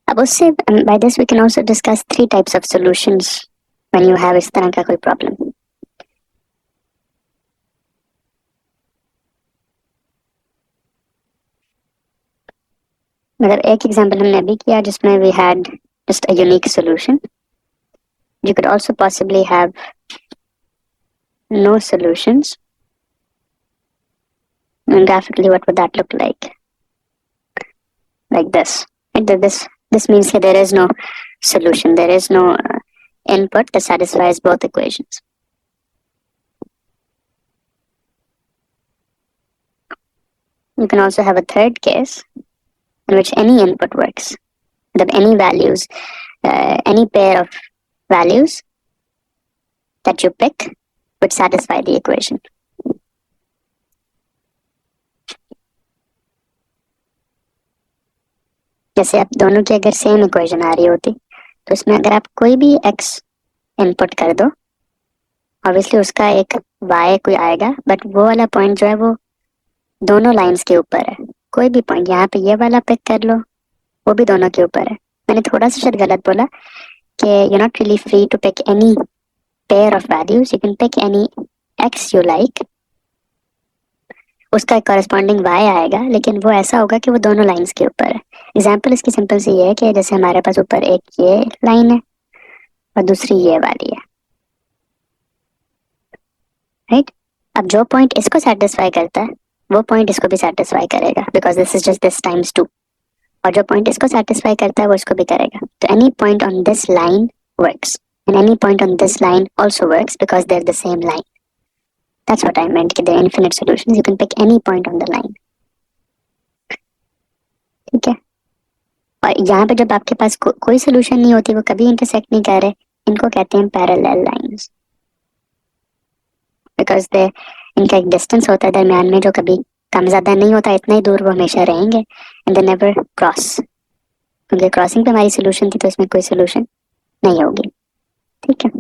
अब उससे by this we can also discuss 3 types of solutions when you have इस तरह का कोई प्रॉब्लम. मतलब एक एग्जांपल हमने अभी किया जिसमें we had just a unique solution. You could also possibly have no solutions. And graphically, what would that look like? Like this. This means that there is no solution. There is no input that satisfies both equations. You can also have a third case in which any input works. That any values, any pair of values that you pick would satisfy the equation. जैसे आप दोनों की अगर same equation आ रही होती तो इसमें अगर आप कोई भी x इनपुट कर दो, ऑब्वियसली उसका एक y कोई आएगा, बट वो वाला पॉइंट जो है वो दोनों लाइंस के ऊपर है. कोई भी पॉइंट यहाँ पे ये वाला पिक कर लो, वो भी दोनों के ऊपर है. मैंने थोड़ा सा शायद गलत बोला कि you not really free to pick any pair of values. You can pick any x you like, उसका कॉरेस्पॉन्डिंग y आएगा, लेकिन वो ऐसा होगा कि वो दोनों लाइंस के ऊपर है. एग्जाम्पल इसकी सिंपल सी ये है कि जैसे हमारे पास ऊपर एक ये लाइन है और दूसरी ये वाली है, राइट. अब जो पॉइंट इसको सेटिस्फाई करता है वो पॉइंट इसको भी सेटिस्फाई करेगा, because this is just this times 2. और जो पॉइंट इसको सेटिस्फाई करता है वो इसको भी करेगा. तो any point on this line works and any point on this line also works because they're the same line. That's what I meant, कि there are infinite solutions. You can pick any point on the line. ठीक है. और यहाँ पे जब आपके पास कोई solution नहीं होती, वो कभी इंटरसेक्ट नहीं कर रहे, इनको कहते हैं पैरेलल लाइंस. बिकॉज दे इनका एक डिस्टेंस होता है दरमियान में जो कभी कम ज्यादा नहीं होता, इतना ही दूर वो हमेशा रहेंगे एंड दे नेवर क्रॉस. क्योंकि क्रॉसिंग पे हमारी सोल्यूशन थी तो इसमें कोई सोल्यूशन नहीं होगी. ठीक है.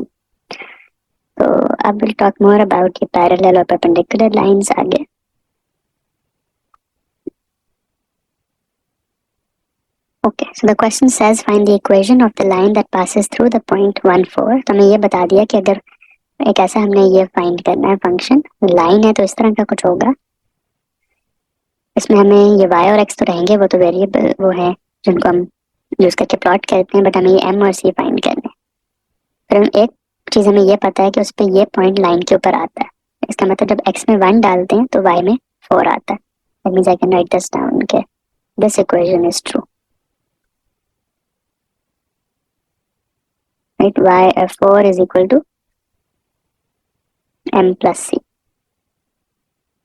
तो अब विल टॉक मोर अबाउट ये पैरेलल और परपेंडिकुलर लाइंस आगे. Okay, so the question says find the equation of the line that passes through the point 1, 4. तो हमें ये बता दिया कि अगर एक ऐसा हमने ये फाइंड करना है फंक्शन, लाइन है तो इस तरह का कुछ होगा. इसमें हमें ये y और x तो रहेंगे, वो तो वेरिएबल वो है जिनको हम यूज करके प्लॉट करते हैं, बट हमें ये m और c फाइंड करना है. फिर एक चीज हमें ये पता है कि उस पर ये पॉइंट लाइन के ऊपर आता है. इसका मतलब जब x में 1 डालते हैं तो y में 4 आता है. That means I can write this down. Okay, this equation is true. Right, y4 is equal to m plus c.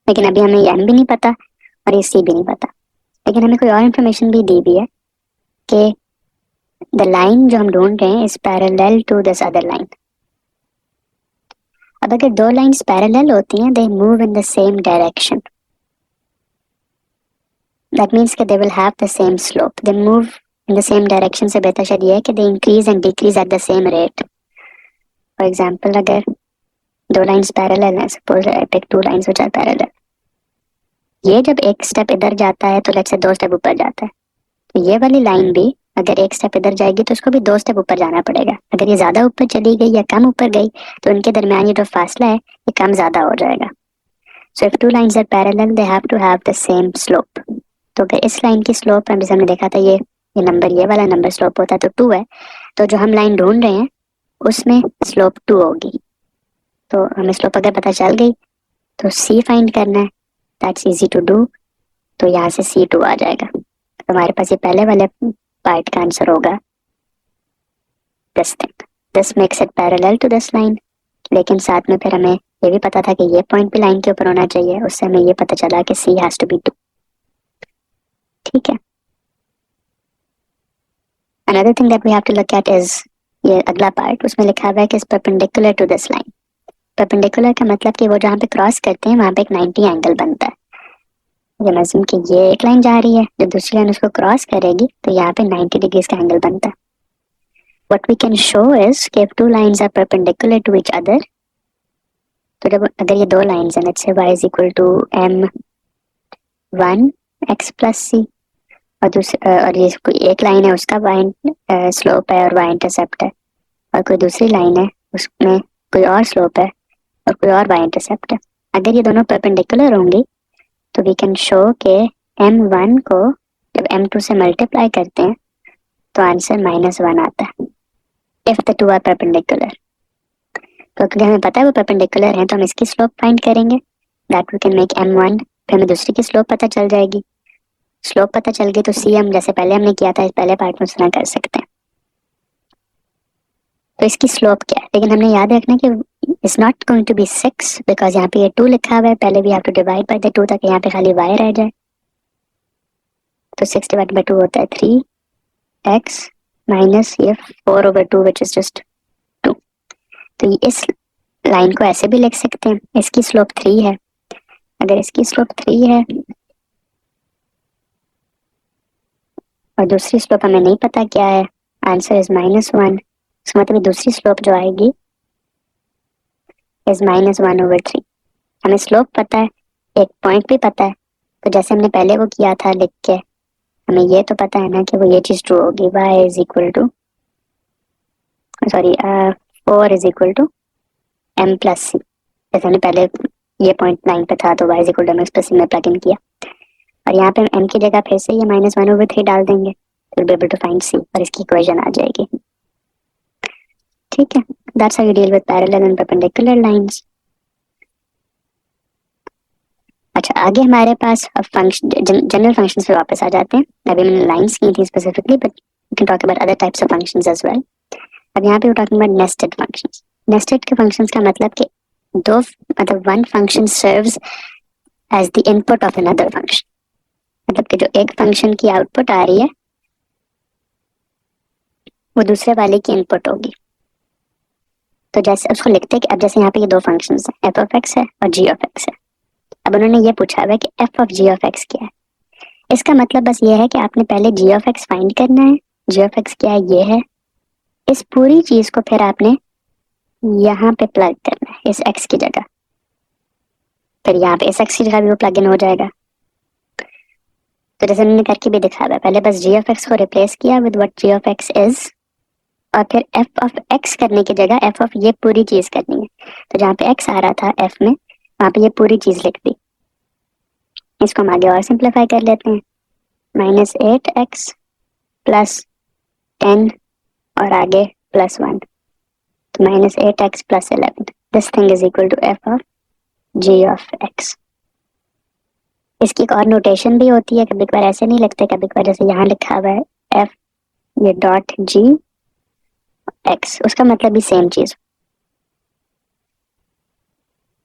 लेकिन अभी हमें ये m भी नहीं पता और ये c भी नहीं पता. लेकिन हमें कोई और इन्फॉर्मेशन भी दी हुई है कि द लाइन जो हम ढूंढ रहे हैं is parallel to this other line. अब अगर दो लाइंस पैरेलल होती हैं, they move in the same direction. That means कि they will have the same slope. They move in the same direction से बेहतर शायद ये है कि they increase and decrease at the same rate. For example, अगर दो लाइंस पैरेलल हैं, suppose I pick 2 lines which are parallel, ये जब एक स्टेप इधर जाता है तो लेट्स से 2 स्टेप ऊपर जाता है, तो ये वाली लाइन भी अगर एक स्टेप इधर जाएगी तो उसको भी 2 स्टेप ऊपर जाना पड़ेगा. अगर ये ज्यादा ऊपर चली गई या कम ऊपर गई तो इनके दरमियान ये जो फासला है ये कम ज्यादा हो जाएगा. So if 2 lines are parallel they have to have the same slope. तो अगर इस लाइन की स्लोप हम जैसे हमने देखा था ये नंबर, ये वाला नंबर स्लोप होता है तो 2 है, तो जो हम लाइन ढूंढ रहे हैं उसमें स्लोप 2 होगी. तो हमें स्लोप अगर पता चल गई तो c फाइंड करना है. That's easy to do. तो यहाँ से c2 आ जाएगा. तो हमारे पास ये पहले वाले पार्ट का आंसर होगा this thing. This makes it parallel to this line. लेकिन साथ में फिर हमें ये भी पता था कि ये पॉइंट भी लाइन के ऊपर होना चाहिए. उससे हमें ये पता चला कि c हैज टू बी 2. ठीक है. Another thing that we have to look at is ये अगला पार्ट, उसमें लिखा हुआ है कि perpendicular to this line. Perpendicular का मतलब कि वो जहाँ पे क्रॉस करते हैं वहाँ पे एक 90 एंगल बनता है। जब अज्यूम कि ये एक लाइन जा रही है, जब दूसरी लाइन उसको क्रॉस करेगी तो यहाँ पे 90 डिग्रीज का एंगल बनता है। What we can show is कि if two lines are perpendicular to each other, तो जब अगर ये दो लाइन्स हैं, let's say y is equal to m1 x plus c, और ये कोई एक लाइन है उसका y स्लोप है और y इंटरसेप्ट है, और कोई दूसरी लाइन है उसमें कोई और स्लोप है और कोई और y इंटरसेप्ट है। अगर ये दोनों परपेंडिकुलर होंगी तो वी कैन शो के m1 को जब m2 से मल्टीप्लाई करते हैं तो आंसर -1 आता है if the two are perpendicular. तो अगर हमें पता है वो परपेंडिकुलर है तो हम इसकी स्लोप फाइंड करेंगे, that we can make m1, फिर हमें दूसरी की स्लोप पता चल जाएगी। स्लोप पता चल गई तो सी हम जैसे पहले हमने किया था इस पहले पार्ट में उसना कर सकते हैं। तो इसकी स्लोप क्या है, लेकिन हमने याद रखना कि it's not going to be 6 because यहाँ पे ये 2 लिखा हुआ है, पहले भी have to divide by the 2 ताकि यहाँ पे खाली y रह जाए। तो 6 डिवाइड बाय 2 होता है 3x माइनस ये 4/2 विच इज जस्ट 2। तो इस लाइन को ऐसे भी लिख सकते हैं, इसकी स्लोप 3 है। अगर इसकी स्लोप 3 है और दूसरी स्लोप हमें नहीं पता क्या है, आंसर इज -1, इसका मतलब दूसरी स्लोप जो आएगी इज -1/3। हमें स्लोप पता है, एक पॉइंट भी पता है, तो जैसे हमने पहले वो किया था लिख के, हमें ये तो पता है ना कि वो ये चीज ट्रू होगी, y is equal to 4 is equal to m plus C. जैसे हमने पहले ये पॉइंट 9 पे था तो y is equal to m plus C में प्लग इन किया, और यहाँ पे m की जगह फिर से ये -1/3 डाल देंगे तो we'll be able to find c और इसकी इक्वेशन आ जाएगी। ठीक है, that's how you deal with parallel and perpendicular lines। अच्छा, आगे हमारे पास फंक्शन जनरल फंक्शंस पे वापस आ जाते हैं। अभी मैंने लाइंस की थी specifically, but you can talk about other types of functions as well. अब यहाँ पे we talking about nested functions. Nested के फंक्शंस का मतलब कि दो मतलब one function serves as the input of another function, मतलब कि जो एक फंक्शन की आउटपुट आ रही है वो दूसरे वाले की इनपुट होगी। तो जैसे उसको लिखते हैं कि अब जैसे यहाँ पे ये दो फंक्शंस हैं, एफ ऑफ एक्स है और जी ऑफ एक्स है। अब उन्होंने ये पूछा हुआ है कि F of G of X क्या है। इसका मतलब बस ये है कि आपने पहले जी ऑफ एक्स फाइंड करना है। जी ऑफ एक्स क्या है, ये है। इस पूरी चीज को फिर आपने यहाँ पे प्लग करना है इस एक्स की जगह, फिर यहाँ पे इस एक्स की जगह भी वो प्लग इन हो जाएगा। तो जैसे मैंने करके भी दिखा है, पहले बस जी ऑफ एक्स को रिप्लेस किया with what G of X is, और फिर एफ ऑफ एक्स करने की जगह एफ ऑफ ये पूरी चीज करनी है। तो जहाँ पे एक्स आ रहा था एफ में, वहां पे ये पूरी चीज लिख दी। इसको हम आगे और सिंप्लीफाई कर लेते हैं, -8x प्लस 10 और आगे +1, तो -8x plus 11। This thing is equal to F of G of X. इसकी एक और नोटेशन भी होती है, कभी कभार ऐसे नहीं लिखते, कभी कभार जैसे यहाँ लिखा हुआ है एफ ये डॉट जी एक्स, उसका मतलब भी सेम चीज।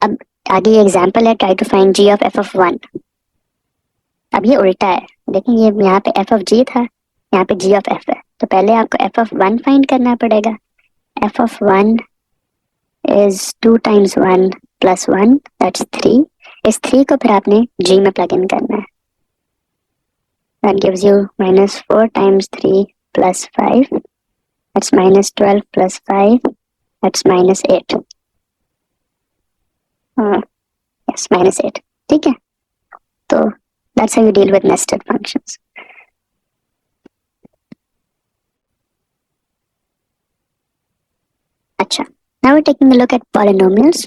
अब आगे ये एग्जांपल है, try to find G of F of 1। अब ये उल्टा है, लेकिन ये यहाँ पे एफ ऑफ जी था, यहाँ पे जी ऑफ एफ है, तो पहले आपको एफ ऑफ 1 फाइंड करना पड़ेगा। F of 1 is 2 times 1 plus 1 that's 3। इस 3 को फिर आपने जी में प्लग इन करना है, that gives you -4 times 3 plus 5 that's -12 plus 5 that's -8। Yes -8, ठीक है। तो that's how you deal with nested functions। अच्छा, now we're taking a look at polynomials।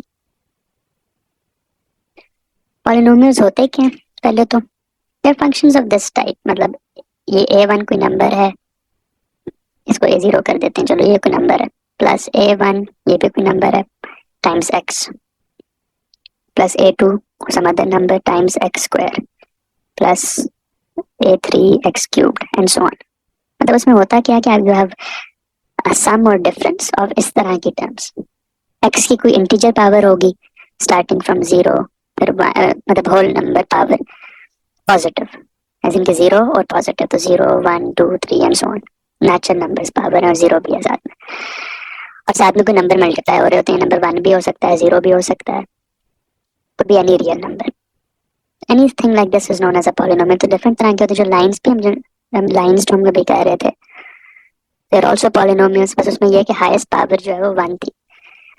polynomials होते क्या हैं? पहले तो they're functions of this type, मतलब ये a1 कोई नंबर है, इसको a0 कर देते हैं, चलो ये कोई नंबर है, प्लस a1 ये भी कोई नंबर है times x, plus a2 some other number times x square, plus a3 x cubed and so on. मतलब उसमें होता क्या है कि आप यू हैव सम और डिफरेंस ऑफ इस तरह की टर्म्स। x की कोई इंटीजर पावर होगी स्टार्टिंग फ्रॉम 0, फिर मतलब whole number power positive, as in के 0 और पॉजिटिव, तो 0 1 2 3 and so on. Natural numbers power है और जीरो भी है साथ में, और साथ में कोई नंबर मल्टीप्लाई हो रहे होते हैं, नंबर 1 भी हो सकता है, 0 भी हो सकता है, could be any real number. Anything like this is known as a polynomial. तो डिफरेंट तरह के होते हैं, जो लाइंस भी हम लाइंस जो हम भी कह रहे थे, दे आर आल्सो पॉलिनोमियल्स, बस उसमें ये है कि हाईएस्ट पावर जो है वो 1 थी.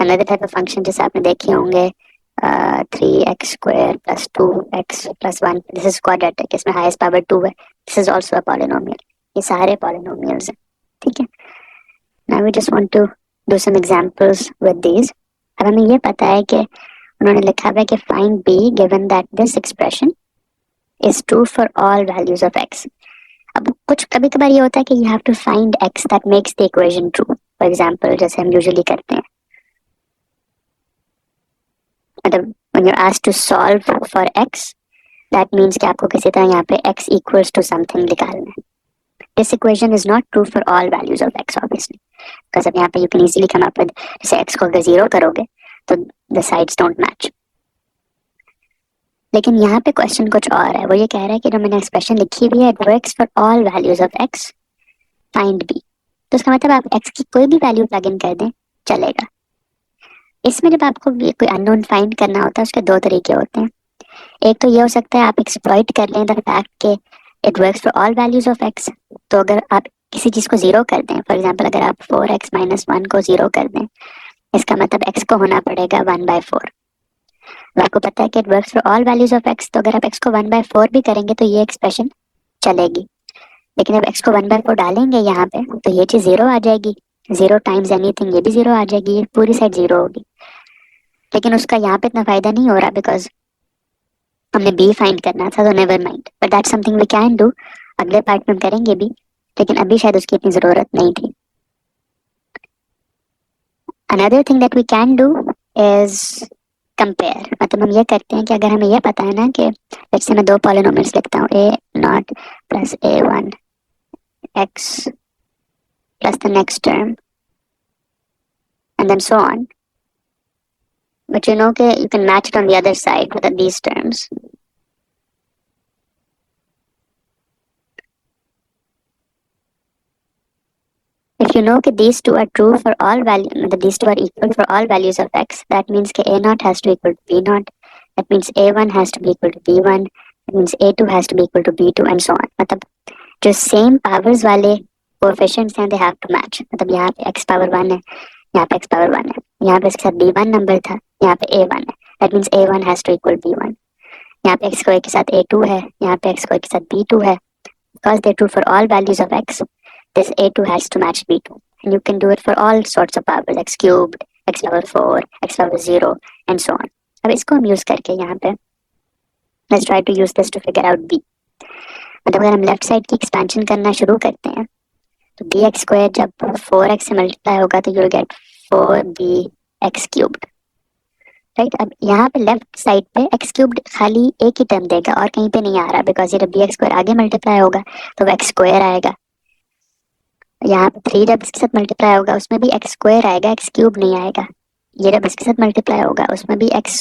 अनदर टाइप ऑफ फंक्शन जैसे आपने देखे होंगे 3x² + 2x + 1, this is quadratic, इसमें हाईएस्ट पावर 2 है, this is also a polynomial. ये सारे पॉलिनोमियल्स हैं, ठीक है. Now we just want to do some examples with these. अब हमें ये पता है कि उन्होंने लिखा हुआ है कि find b given that this expression is true for all values of x. अब कुछ कभी कभार ये होता है कि you have to find x that makes the equation true. For example जैसे हम यूजुअली करते हैं, मतलब when you're asked to solve for x, that means कि आपको किसी तरह यहाँ पे x equals to something निकालना है. This equation is not true for all values of x obviously, because अब यहाँ पे you can easily come up with, जैसे x को अगर 0 करोगे तो the sides don't match. लेकिन यहाँ पे क्वेश्चन कुछ और है, वो ये कह रहा है कि जो मैंने एक्सप्रेशन लिखी हुई है it works for all values of x, find b. तो इसका मतलब आप x की कोई भी वैल्यू प्लग इन कर दें चलेगा. इसमें जब आपको कोई अननोन फाइंड करना होता है उसके दो तरीके होते हैं. एक तो ये हो सकता है आप एक्सप्लॉइट कर लें द फैक्ट के it works for all values of x. तो अगर आप किसी चीज को 0 कर दें, फॉर एग्जांपल अगर आप 4x - 1 को 0 कर दें, इसका मतलब x को होना पड़ेगा 1/4. आपको पता है कि it works for all values of x, तो अगर आप x को 1/4 भी करेंगे तो ये एक्सप्रेशन चलेगी. लेकिन अब x को 1/4 डालेंगे यहाँ पे तो ये चीज 0 आ जाएगी. 0 टाइम्स एनीथिंग, ये भी 0 आ जाएगी, ये पूरी साइड 0 होगी. लेकिन उसका यहाँ पे इतना फायदा नहीं हो रहा बिकॉज हमने b फाइंड करना था, तो never mind, but that's something we can do. अगले पार्ट में हम करेंगे भी, लेकिन अभी शायद उसकी इतनी जरूरत नहीं थी. Another thing that we can do is compare. मतलब हम ये करते हैं कि अगर हमें ये पता है ना कि जैसे मैं दो पॉलिनोमियल्स लिखता हूँ a0 + a1 x plus the next term and then so on, but you know कि you can match it on the other side with these terms. If you know that these two are true for all values, that these two are equal for all values of x, that means that a0 has to equal to b0, that means a1 has to be equal to b1, that means a2 has to be equal to b2 and so on. मतलब जो same powers वाले coefficients हैं they have to match. मतलब यहाँ पे x power 1 है, यहाँ पे x power 1 है, यहाँ पे इसके साथ b1 नंबर था, यहाँ पे a1 है, that means a1 has to equal b1. यहाँ पे x स्क्वायर के साथ a2 है, यहाँ पे x स्क्वायर के साथ b2 है. Because they're true for all values of x, this a2 has to match b2. And you can do it for all sorts of powers, x cubed, x power 4, x power 0, and so on. अब इसको हम use करके यहाँ पे let's try to use this to figure out b. मतलब अगर हम left side की एक्सपेंशन करना शुरू करते हैं तो bx² जब 4x से मल्टीप्लाई होगा तो you'll get 4bx cubed. Right. अब यहाँ पे लेफ्ट साइड पे x क्यूब्ड खाली एक ही टर्म देगा और कहीं पे नहीं आ रहा, बिकॉज ये जब bx² आगे मल्टीप्लाई होगा तो वो x² आएगा. यहाँ पे 3 जब इसके साथ मल्टीप्लाई होगा उसमें भी x² आएगा, x क्यूब नहीं आएगा. ये जब इसके साथ मल्टीप्लाई होगा उसमें भी x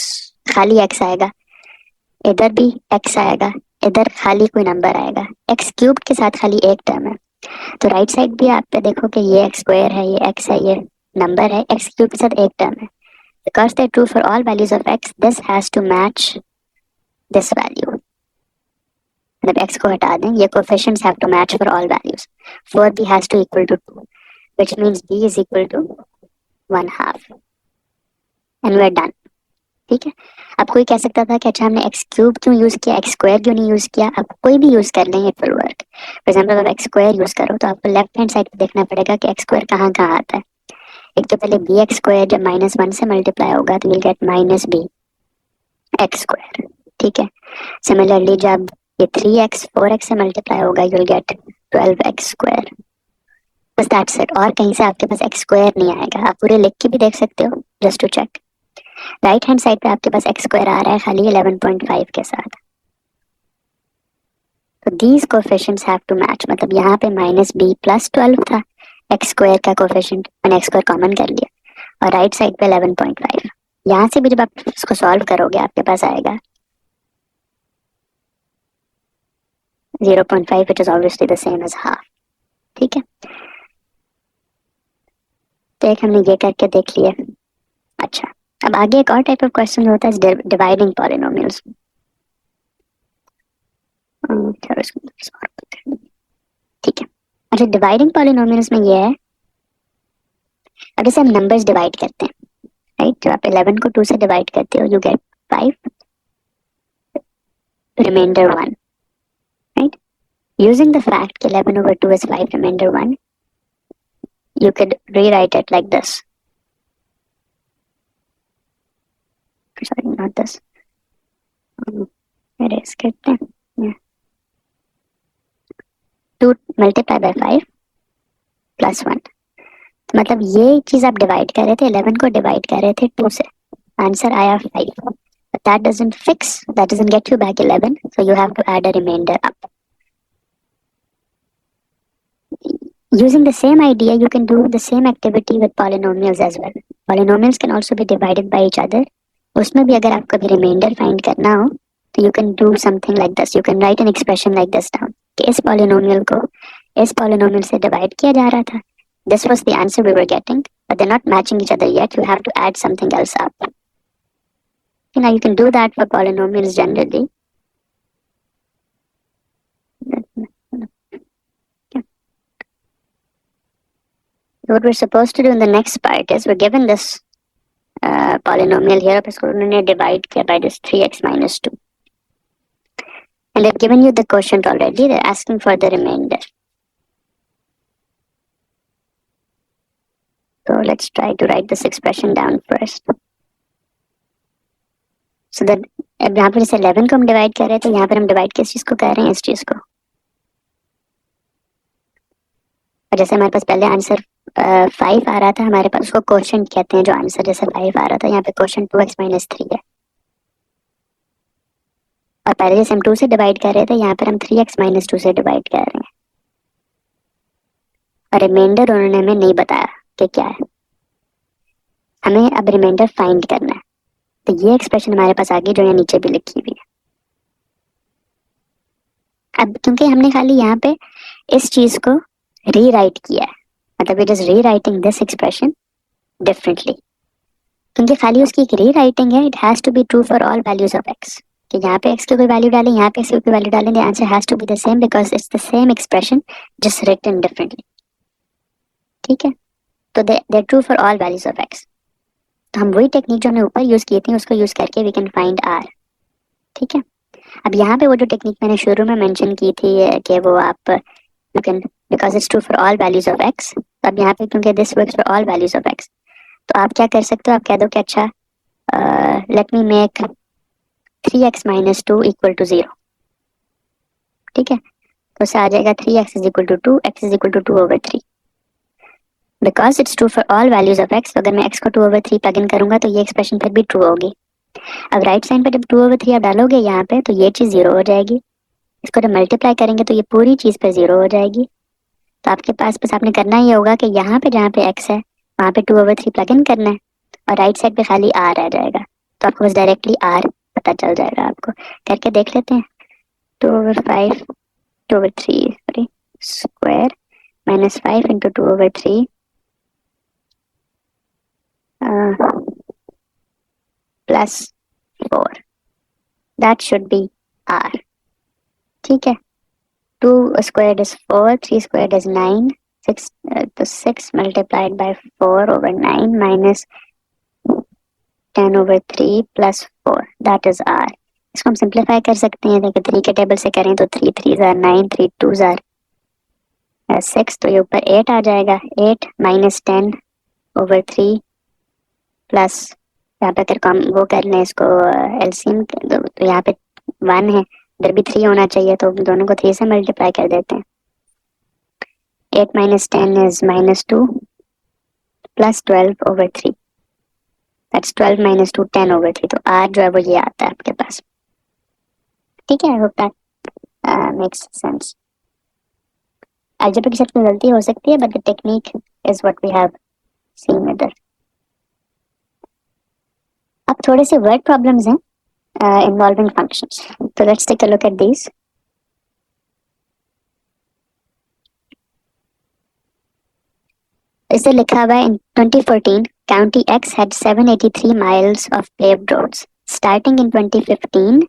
खाली x आएगा, इधर भी x आएगा, इधर खाली कोई नंबर आएगा. x क्यूब के साथ खाली एक टर्म है. तो राइट साइड भी आप पे देखो कि ये x² है, ये x है, ये नंबर है, x क्यूब के साथ एक टर्म है. Because they're true for all values of x, this has to match this value. मतलब x को हटा दें, ये coefficients have to match for all values. 4b has to equal to 2, which means b is equal to 1/2. And we're done. ठीक है. अब कोई कह सकता था कि अच्छा हमने x क्यूब क्यों यूज किया, x स्क्वायर क्यों नहीं यूज किया. आप कोई भी यूज कर लें, it will work. For example अगर x स्क्वायर यूज करो तो आपको लेफ्ट हैंड साइड पे देखना पड़ेगा कि x स्क्वायर कहाँ कहाँ आता है. एक तो पहले bx² जब -1 से मल्टीप्लाई होगा तो you'll get -bx². ठीक है. सिमिलरली जब ये 3x 4x से मल्टीप्लाई होगा you'll get 12x². बस दैट्स इट. और कहीं से आपके पास x² नहीं आएगा. आप पूरे लिख के भी देख सकते हो just to check. Right hand side पे आपके पास x² आ रहा है खाली 11.5 के साथ. तो these coefficients have to match. मतलब यहाँ पे -b + 12 था, x² का कोफिशिएंट मैंने x² कॉमन कर लिया और राइट साइड पे 11.5. यहाँ से भी जब आप इसको सॉल्व करोगे आपके पास आएगा 0.5, which is obviously the same as half. ठीक है, तो एक हमने ये करके देख लिया। अच्छा, अब आगे एक और टाइप ऑफ क्वेश्चन होता है डिवाइडिंग पॉलिनोमियल्स। ठीक है, अच्छा डिवाइडिंग पॉलिनोमियल्स में ये है, अब जैसे हम नंबर्स डिवाइड करते हैं, राइट, जब आप 11 को 2 से डिवाइड करते हो you get 5 remainder 1, right. Using the fact कि 11 over 2 is 5 remainder 1, you could rewrite it like this. Sorry, not this. Erase करते हैं। Yeah. 2 multiply by 5 plus 1, तो मतलब ये चीज आप डिवाइड कर रहे थे, 11 को डिवाइड कर रहे थे 2 से, आंसर आया 5, but that doesn't fix, that doesn't get you back 11, so you have to add a remainder up. Using the same idea, you can do the same activity with polynomials as well. Polynomials can also be divided by each other. उसमें भी अगर आपको भी remainder find करना हो, तो you can do something like this. You can write an expression like this down. कि इस polynomial को इस polynomial से divide किया जा रहा था. This was the answer we were getting, but they're not matching each other yet. You have to add something else up. You know, you can do that for polynomials generally. What we're supposed to do in the next part is we're given this polynomial here, अब इसको उन्होंने divide किया by this 3x minus 2, and they've given you the quotient already. They're asking for the remainder. So let's try to write this expression down first. So that अब यहाँ पर जैसे 11 को हम डिवाइड कर रहे हैं, तो यहाँ पर हम डिवाइड किस चीज को कर रहे हैं, इस चीज को। और जैसे हमारे पास पहले आंसर 5 आ रहा था, हमारे पास उसको क्वोशंट कहते हैं, जो आंसर जैसे 5 आ रहा था, यहाँ पे क्वोशंट 2x minus 3 है। और पहले जैसे हम 2 से डिवाइड कर रहे थे, यहाँ पर हम 3x minus 2 से डिवाइड कर रहे हैं। और रिमाइंडर उन्होंने हमें नहीं बताया कि क्या है, हमें अब रिमाइंडर फाइंड करना है। तो ये एक्सप्रेशन हमारे पास आ गई, जो यहाँ नीचे भी लिखी हुई है। अब क्योंकि हमने खाली यहाँ पे इस चीज को रीराइट किया है, मतलब it is rewriting this expression differently, क्योंकि खाली उसकी एक रीराइटिंग है। It has to be true for all values of x, कि यहाँ पे x की कोई वैल्यू डालें, यहाँ पे x की कोई वैल्यू डालें, the answer has to be the same because it's the same expression just written differently. ठीक है, तो they true for all values of x। तो हम वही टेक्निक जो हमने ऊपर यूज की थी, उसको यूज करके वी कैन फाइंड r। ठीक है, अब यहाँ पे वो जो टेक्निक मैंने शुरू में मेंशन की थी कि वो आप you can because it's true for all values of x, तो अब यहाँ पे क्योंकि this works for all values of x, तो आप क्या कर सकते हो, आप कह दो कि अच्छा let me make 3x minus 2 equal to 0। ठीक है, तो उससे आ जाएगा 3x is equal to 2, x is equal to 2 over 3, because it's true for all values of x। तो अगर मैं x को 2 over 3 प्लग इन करूंगा, तो ये एक्सप्रेशन फिर भी ट्रू होगी। अब राइट साइड पे जब 2 over 3 आप डालोगे यहाँ पे, तो ये चीज 0 हो जाएगी। इसको जब मल्टीप्लाई करेंगे, तो ये पूरी चीज पे 0 हो जाएगी। तो आपके पास बस आपने करना ये होगा कि यहाँ पे जहाँ पे x है, वहाँ पे 2 over 3 प्लग इन करना है, और राइट साइड पे खाली r आ जाएगा। तो आपको बस डायरेक्टली r पता चल जाएगा। आपको करके देख लेते हैं। 2 over 5 2 over 3 sorry square minus 5 into 2 over 3 plus 4, that should be r। ठीक है, 2 squared is 4, 3 squared is 9, 6 तो 6 multiplied by 4 over 9 minus 10 over 3 plus 4, that is r। इसको हम सिंप्लीफाई कर सकते हैं। देखिए 3 के टेबल से करें तो 3 3 are 9, 3 2 are 6, तो ये ऊपर 8 आ जाएगा। 8 minus 10 over 3 प्लस यहाँ पे अगर हम वो कर लें इसको एलसीएम, तो यहाँ पे 1 है, इधर भी 3 होना चाहिए, तो दोनों को 3 से मल्टीप्लाई कर देते हैं। 8 minus 10 is minus 2 plus 12 over 3, that's 12 minus 2 10 over 3, तो r जो है वो ये आता है आपके पास। ठीक है, I hope that makes sense. Algebra की शक्ल में गलती हो सकती है, but the technique is what we have seen इधर। अब थोड़े से वर्ड प्रॉब्लम्स हैं involving functions, so let's take a look at these। इसे लिखा हुआ है इन 2014 County X had 783 miles of paved roads. Starting in 2015,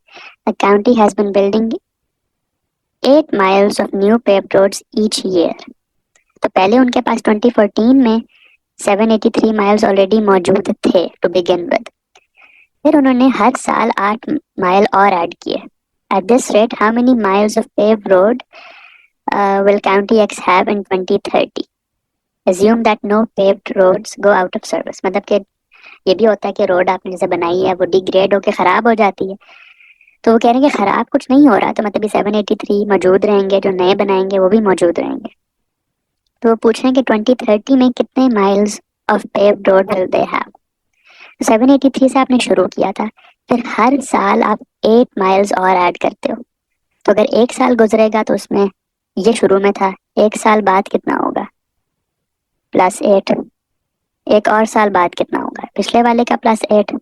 the county has been building 8 miles of new paved roads each year. तो पहले उनके पास 2014 में 783 miles already मौजूद थे to begin with. फिर उन्होंने हर साल 8 माइल और ऐड किए. At this rate, how many miles of paved road will County X have in 2030? Assume that no paved roads go out of service. मतलब कि ये भी होता है कि रोड आपने जैसे बनाई है वो डिग्रेड होके खराब हो जाती है, तो वो कह रहे हैं कि खराब कुछ नहीं हो रहा, तो मतलब 783 मौजूद रहेंगे, जो नए बनाएंगे वो भी मौजूद रहेंगे. तो वो पूछ रहे हैं कि 2030 में कितने miles of paved road will they have. 783 से आपने शुरू किया था, फिर हर साल आप 8 माइल्स और ऐड करते हो. तो अगर एक साल गुजरेगा तो उसमें ये शुरू में था, एक साल बाद कितना होगा, +8. एक और साल बाद कितना होगा, पिछले वाले का +8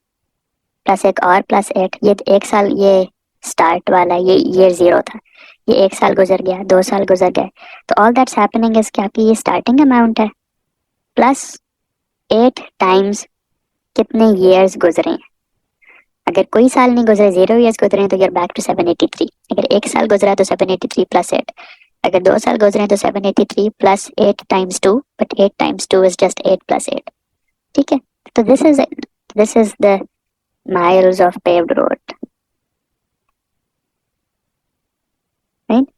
प्लस एक और +8. ये एक साल, ये स्टार्ट वाला, ये ईयर 0 था, ये एक साल गुजर गया, 2 साल गुजर गए, तो ऑल दैट्स हैपनिंग इज कि आपकी ये स्टार्टिंग अमाउंट है प्लस 8 टाइम्स कितने ईयर्स गुजरे हैं. अगर कोई साल नहीं गुजरे, 0 ईयर्स गुजरे हैं, तो यूर बैक टू 783. अगर एक साल गुजरा तो 783 +8. अगर 2 साल गुजरे तो 783 +8 times 2, but 8 times 2 is just 8 + 8. ठीक है, तो this is the miles of paved road, right?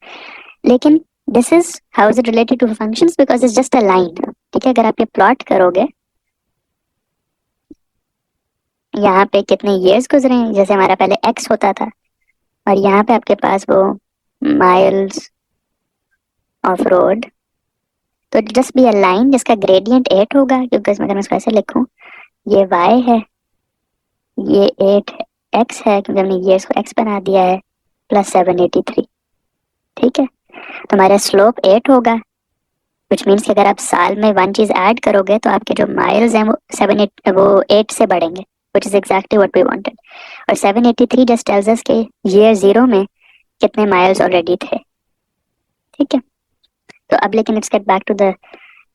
लेकिन this is how is it related to functions, because it's just a line. ठीक है, अगर आप ये प्लॉट करोगे, यहाँ पे कितने years गुजरे हैं, जैसे हमारा पहले x होता था, और यहाँ पे आपके पास वो miles of road, तो just be a line जिसका gradient 8 होगा, क्योंकि इसमें अगर मैं इसको ऐसे लिखूं, ये y है, ये 8x है, क्योंकि हमने years को x बना दिया है, प्लस 783. ठीक है, तो हमारा स्लोप 8 होगा, विच मीन्स कि अगर आप साल में 1 चीज ऐड करोगे तो आपके जो माइल्स हैं वो 8 से बढ़ेंगे, which is exactly what we wanted. और 783 जस्ट टेल्स अस कि ईयर 0 में कितने माइल्स ऑलरेडी थे. ठीक है, तो अब लेकिन let's get back to the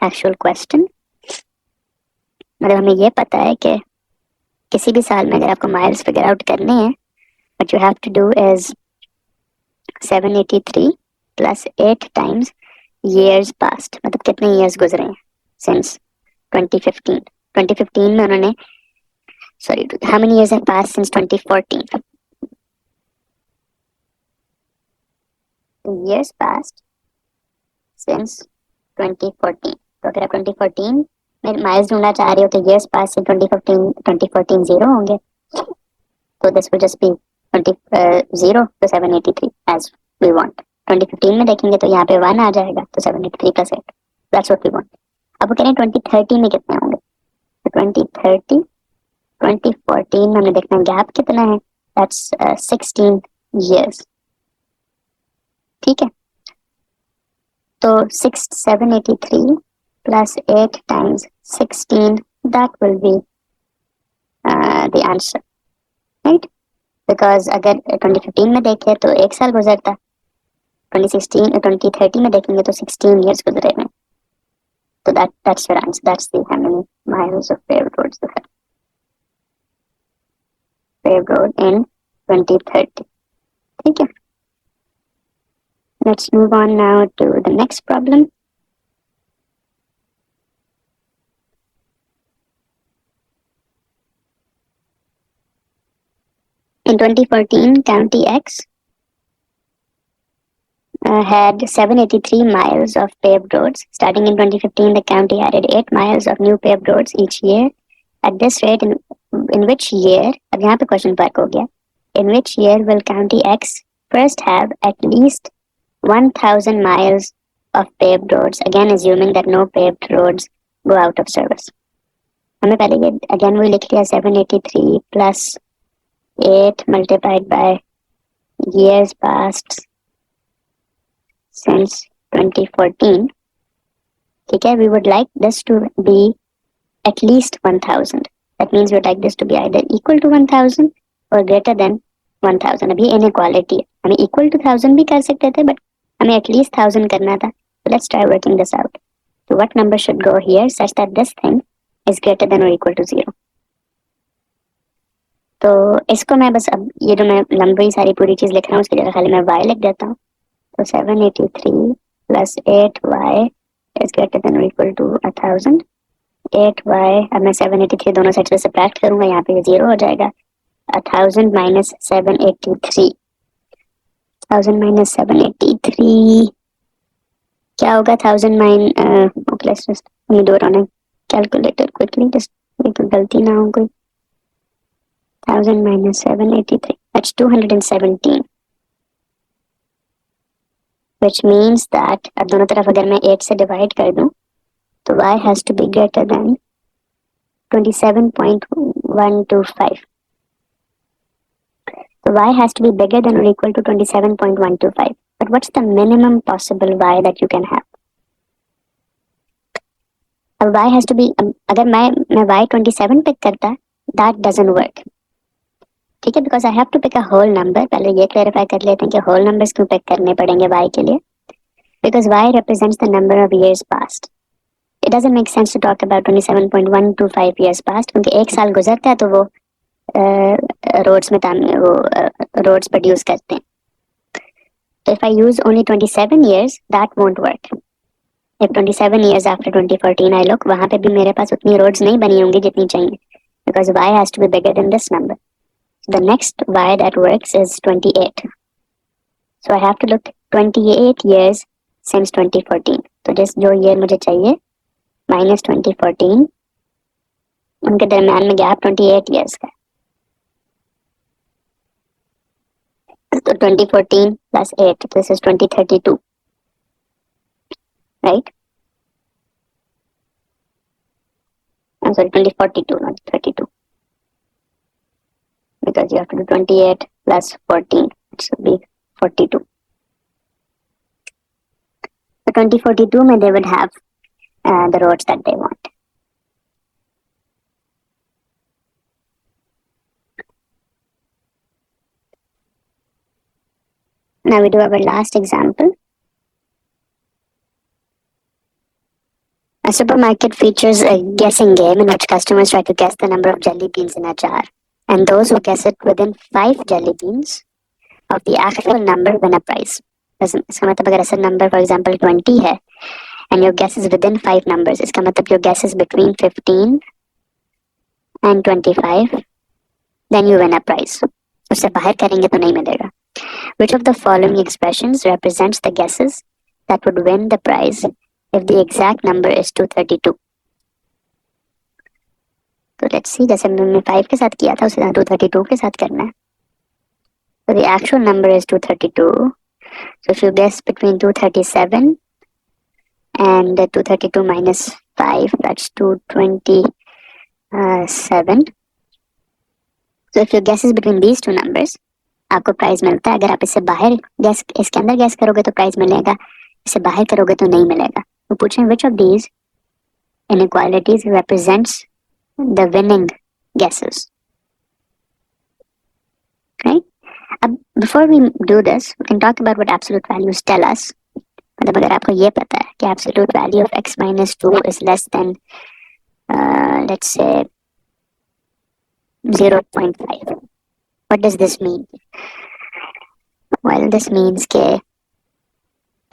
actual question. मतलब हमें ये पता है कि किसी भी साल में अगर आपको माइल्स फिगर आउट करने हैं, what you have to do is 783 + 8 times years past, मतलब कितने years गुजरे हैं since 2015. 2015 में उन्होंने, sorry, how many years have passed since 2014? Years passed since 2014. तो अगर आप 2014 में माइल्स ढूंढना चाह रहे हो तो years passed in 2014 0 होंगे, तो this will just be 0 to 783 as we want. 2015 में देखेंगे तो यहाँ पे 1 आ जाएगा, तो 783 + 8, that's what we want. अब वो कह रहे हैं 2030 में कितने होंगे, तो 2030 2014 में हमें देखना गैप कितना है, that's 16 years. ठीक है, तो 783 + 8 times 16, that will be the answer, right? Because अगर 2015 में देखें तो एक साल गुजरता, 2030 में देखेंगे तो 16 years गुजरे हैं, तो that's your answer. That's the how many miles of paved roads you have. Paved road in 2030. ठीक है, let's move on now to the next problem. In 2014, County X had 783 miles of paved roads. Starting in 2015, the county added 8 miles of new paved roads each year. At this rate, in which year, अब यहाँ पे question mark हो गया, in which year will County X first have at least 1,000 miles of paved roads, again assuming that no paved roads go out of service. हमें पहले ये again वही लिख लिया, 783 + 8 multiplied by years passed since 2014. ठीक है, we would like this to be at least 1,000. That means we would like this to be either equal to 1,000 or greater than 1,000. अभी inequality है, हमें equal to 1,000 भी कर सकते थे, but हमें at least 1,000 करना था. So let's try working this out. what number should go here such that this thing is greater than or equal to 0? तो इसको मैं बस अब ये जो मैं लंबी सारी पूरी चीज लिख रहा हूँ उसकी जगह खाली मैं y लिख देता हूँ. तो 783 plus 8y is greater than or equal to 1000. 8y, अब मैं 783 दोनों साइड से सब्ट्रैक्ट करूंगा, यहाँ पे ये 0 हो जाएगा. 1000 minus 783, 1000 minus 783 क्या होगा? 1000 okay, let's just me do it on a calculator quickly, just एक गलती ना हो कोई. 1000 minus 783, that's 217, which means that अब दोनों तरफ अगर मैं 8 से डिवाइड कर दूं तो y has to be greater than 27.125. So y has to be bigger than or equal to 27.125. But what's the minimum possible y that you can have? अब y has to be, अगर मैं y 27 pick करता, that doesn't work. ठीक है, because I have to pick a whole number. पहले ये clarify कर लेते हैं कि whole numbers क्यों pick करने पड़ेंगे y के लिए. Because y represents the number of years past. It doesn't make sense to talk about 27.125 years past क्योंकि एक साल गुजरता है तो वो रोड्स में वो रोड्स प्रोड्यूस करते हैं. So if I use only 27 years, that won't work. If 27 years after 2014 I look, वहाँ पे भी मेरे पास उतनी roads नहीं बनी होंगी जितनी चाहिए, because y has to be bigger than this number. So the next y that works is 28. So I have to look 28 years since 2014. तो जिस जो year मुझे चाहिए minus 2014, उनके दरम्यान में गैप 28 years का. So 2014 plus 8, this is 2032, right? I'm sorry, 2042, not 32. Because you have to do 28 plus 14, it should be 42. So 2042 mein they would have the roads that they want. Now we do our last example. A supermarket features a guessing game in which customers try to guess the number of jelly beans in a jar, and those who guess it within 5 jelly beans of the actual number win a prize. इसका मतलब अगर असल number for example 20 है and your guess is within 5 numbers, इसका मतलब your guess is between 15 and 25, then you win a prize. उससे बाहर करेंगे तो नहीं मिलेगा. Which of the following expressions represents the guesses that would win the prize if the exact number is 232? तो let's see, जैसे हमने 5 के साथ किया था उसे 232 के साथ करना है. So the actual number is 232. So if you guess between 237 and 232 minus 5, that's 227. So if your guess is between these two numbers, आपको प्राइज मिलता है. अगर आप इससे बाहर गैस इसके अंदर गैस करोगे तो प्राइज मिलेगा, इससे बाहर करोगे तो नहीं मिलेगा. वो पूछें which of these inequalities represents the winning guesses, right? अब before we do this, we can talk about what absolute values tell us. मतलब अगर आपको ये पता है कि absolute value of x minus 2 is less than let's say 0.5. What does this mean? Well, this means कि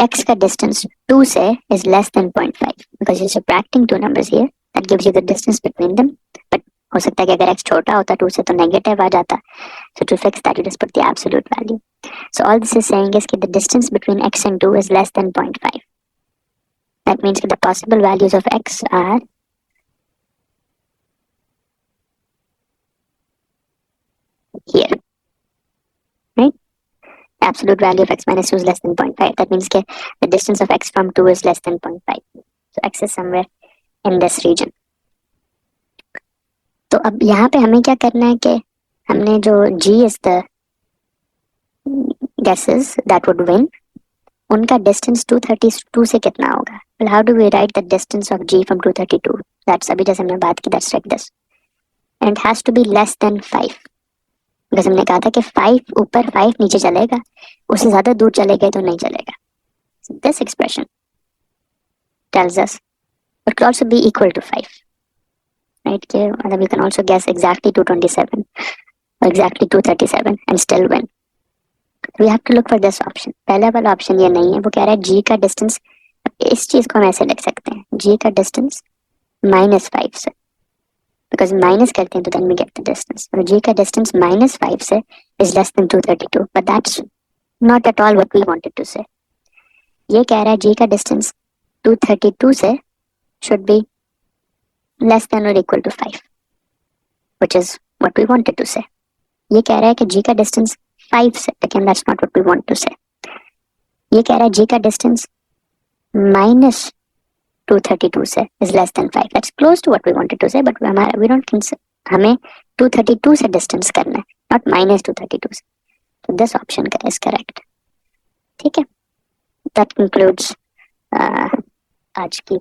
x का distance 2 से is less than 0.5 because you're subtracting two numbers here. That gives you the distance between them. But हो सकता है कि अगर x छोटा होता 2 से तो negative आ जाता. So to fix that, you just put the absolute value. So all this is saying is that the distance between x and 2 is less than 0.5. That means that the possible values of x are here, right? Absolute value of x minus 2 is less than 0.5. That means that the distance of x from 2 is less than 0.5. So x is somewhere in this region. तो अब यहाँ पे हमें क्या करना है कि हमने जो g is the guesses that would win, उनका distance 232 से कितना होगा? Well, how do we write the distance of g from 232? That's अभी जैसे हमने बात की, that's like this. And it has to be less than 5. because हमने कहा था कि 5 ऊपर 5 नीचे चलेगा, उससे ज्यादा दूर चलेगा तो नहीं चलेगा. So this expression tells us It could also be equal to 5, right? Okay, मतलब you can also guess exactly 227 or exactly 237 and still win. We have to look for this option. पहला वाला ऑप्शन ये नहीं है, वो कह रहा है g का डिस्टेंस, इस चीज को हम ऐसे लिख सकते हैं, g का डिस्टेंस -5 से, बिकॉज माइनस करते हैं तो then we get the distance, तो g का डिस्टेंस -5 से is less than 232, but that's not at all what we wanted to say. ये कह रहा है g का डिस्टेंस 232 से should be less than or equal to 5, which is what we wanted to say. ये कह रहा है कि g का डिस्टेंस 5 से, again that's not what we want to say. ये कह रहा है g का डिस्टेंस -232 से is less than 5. That's close to what we wanted to say, but we don't consider, हमें 232 से डिस्टेंस करना है, not -232 से. So this option is correct. ठीक है, that concludes आज की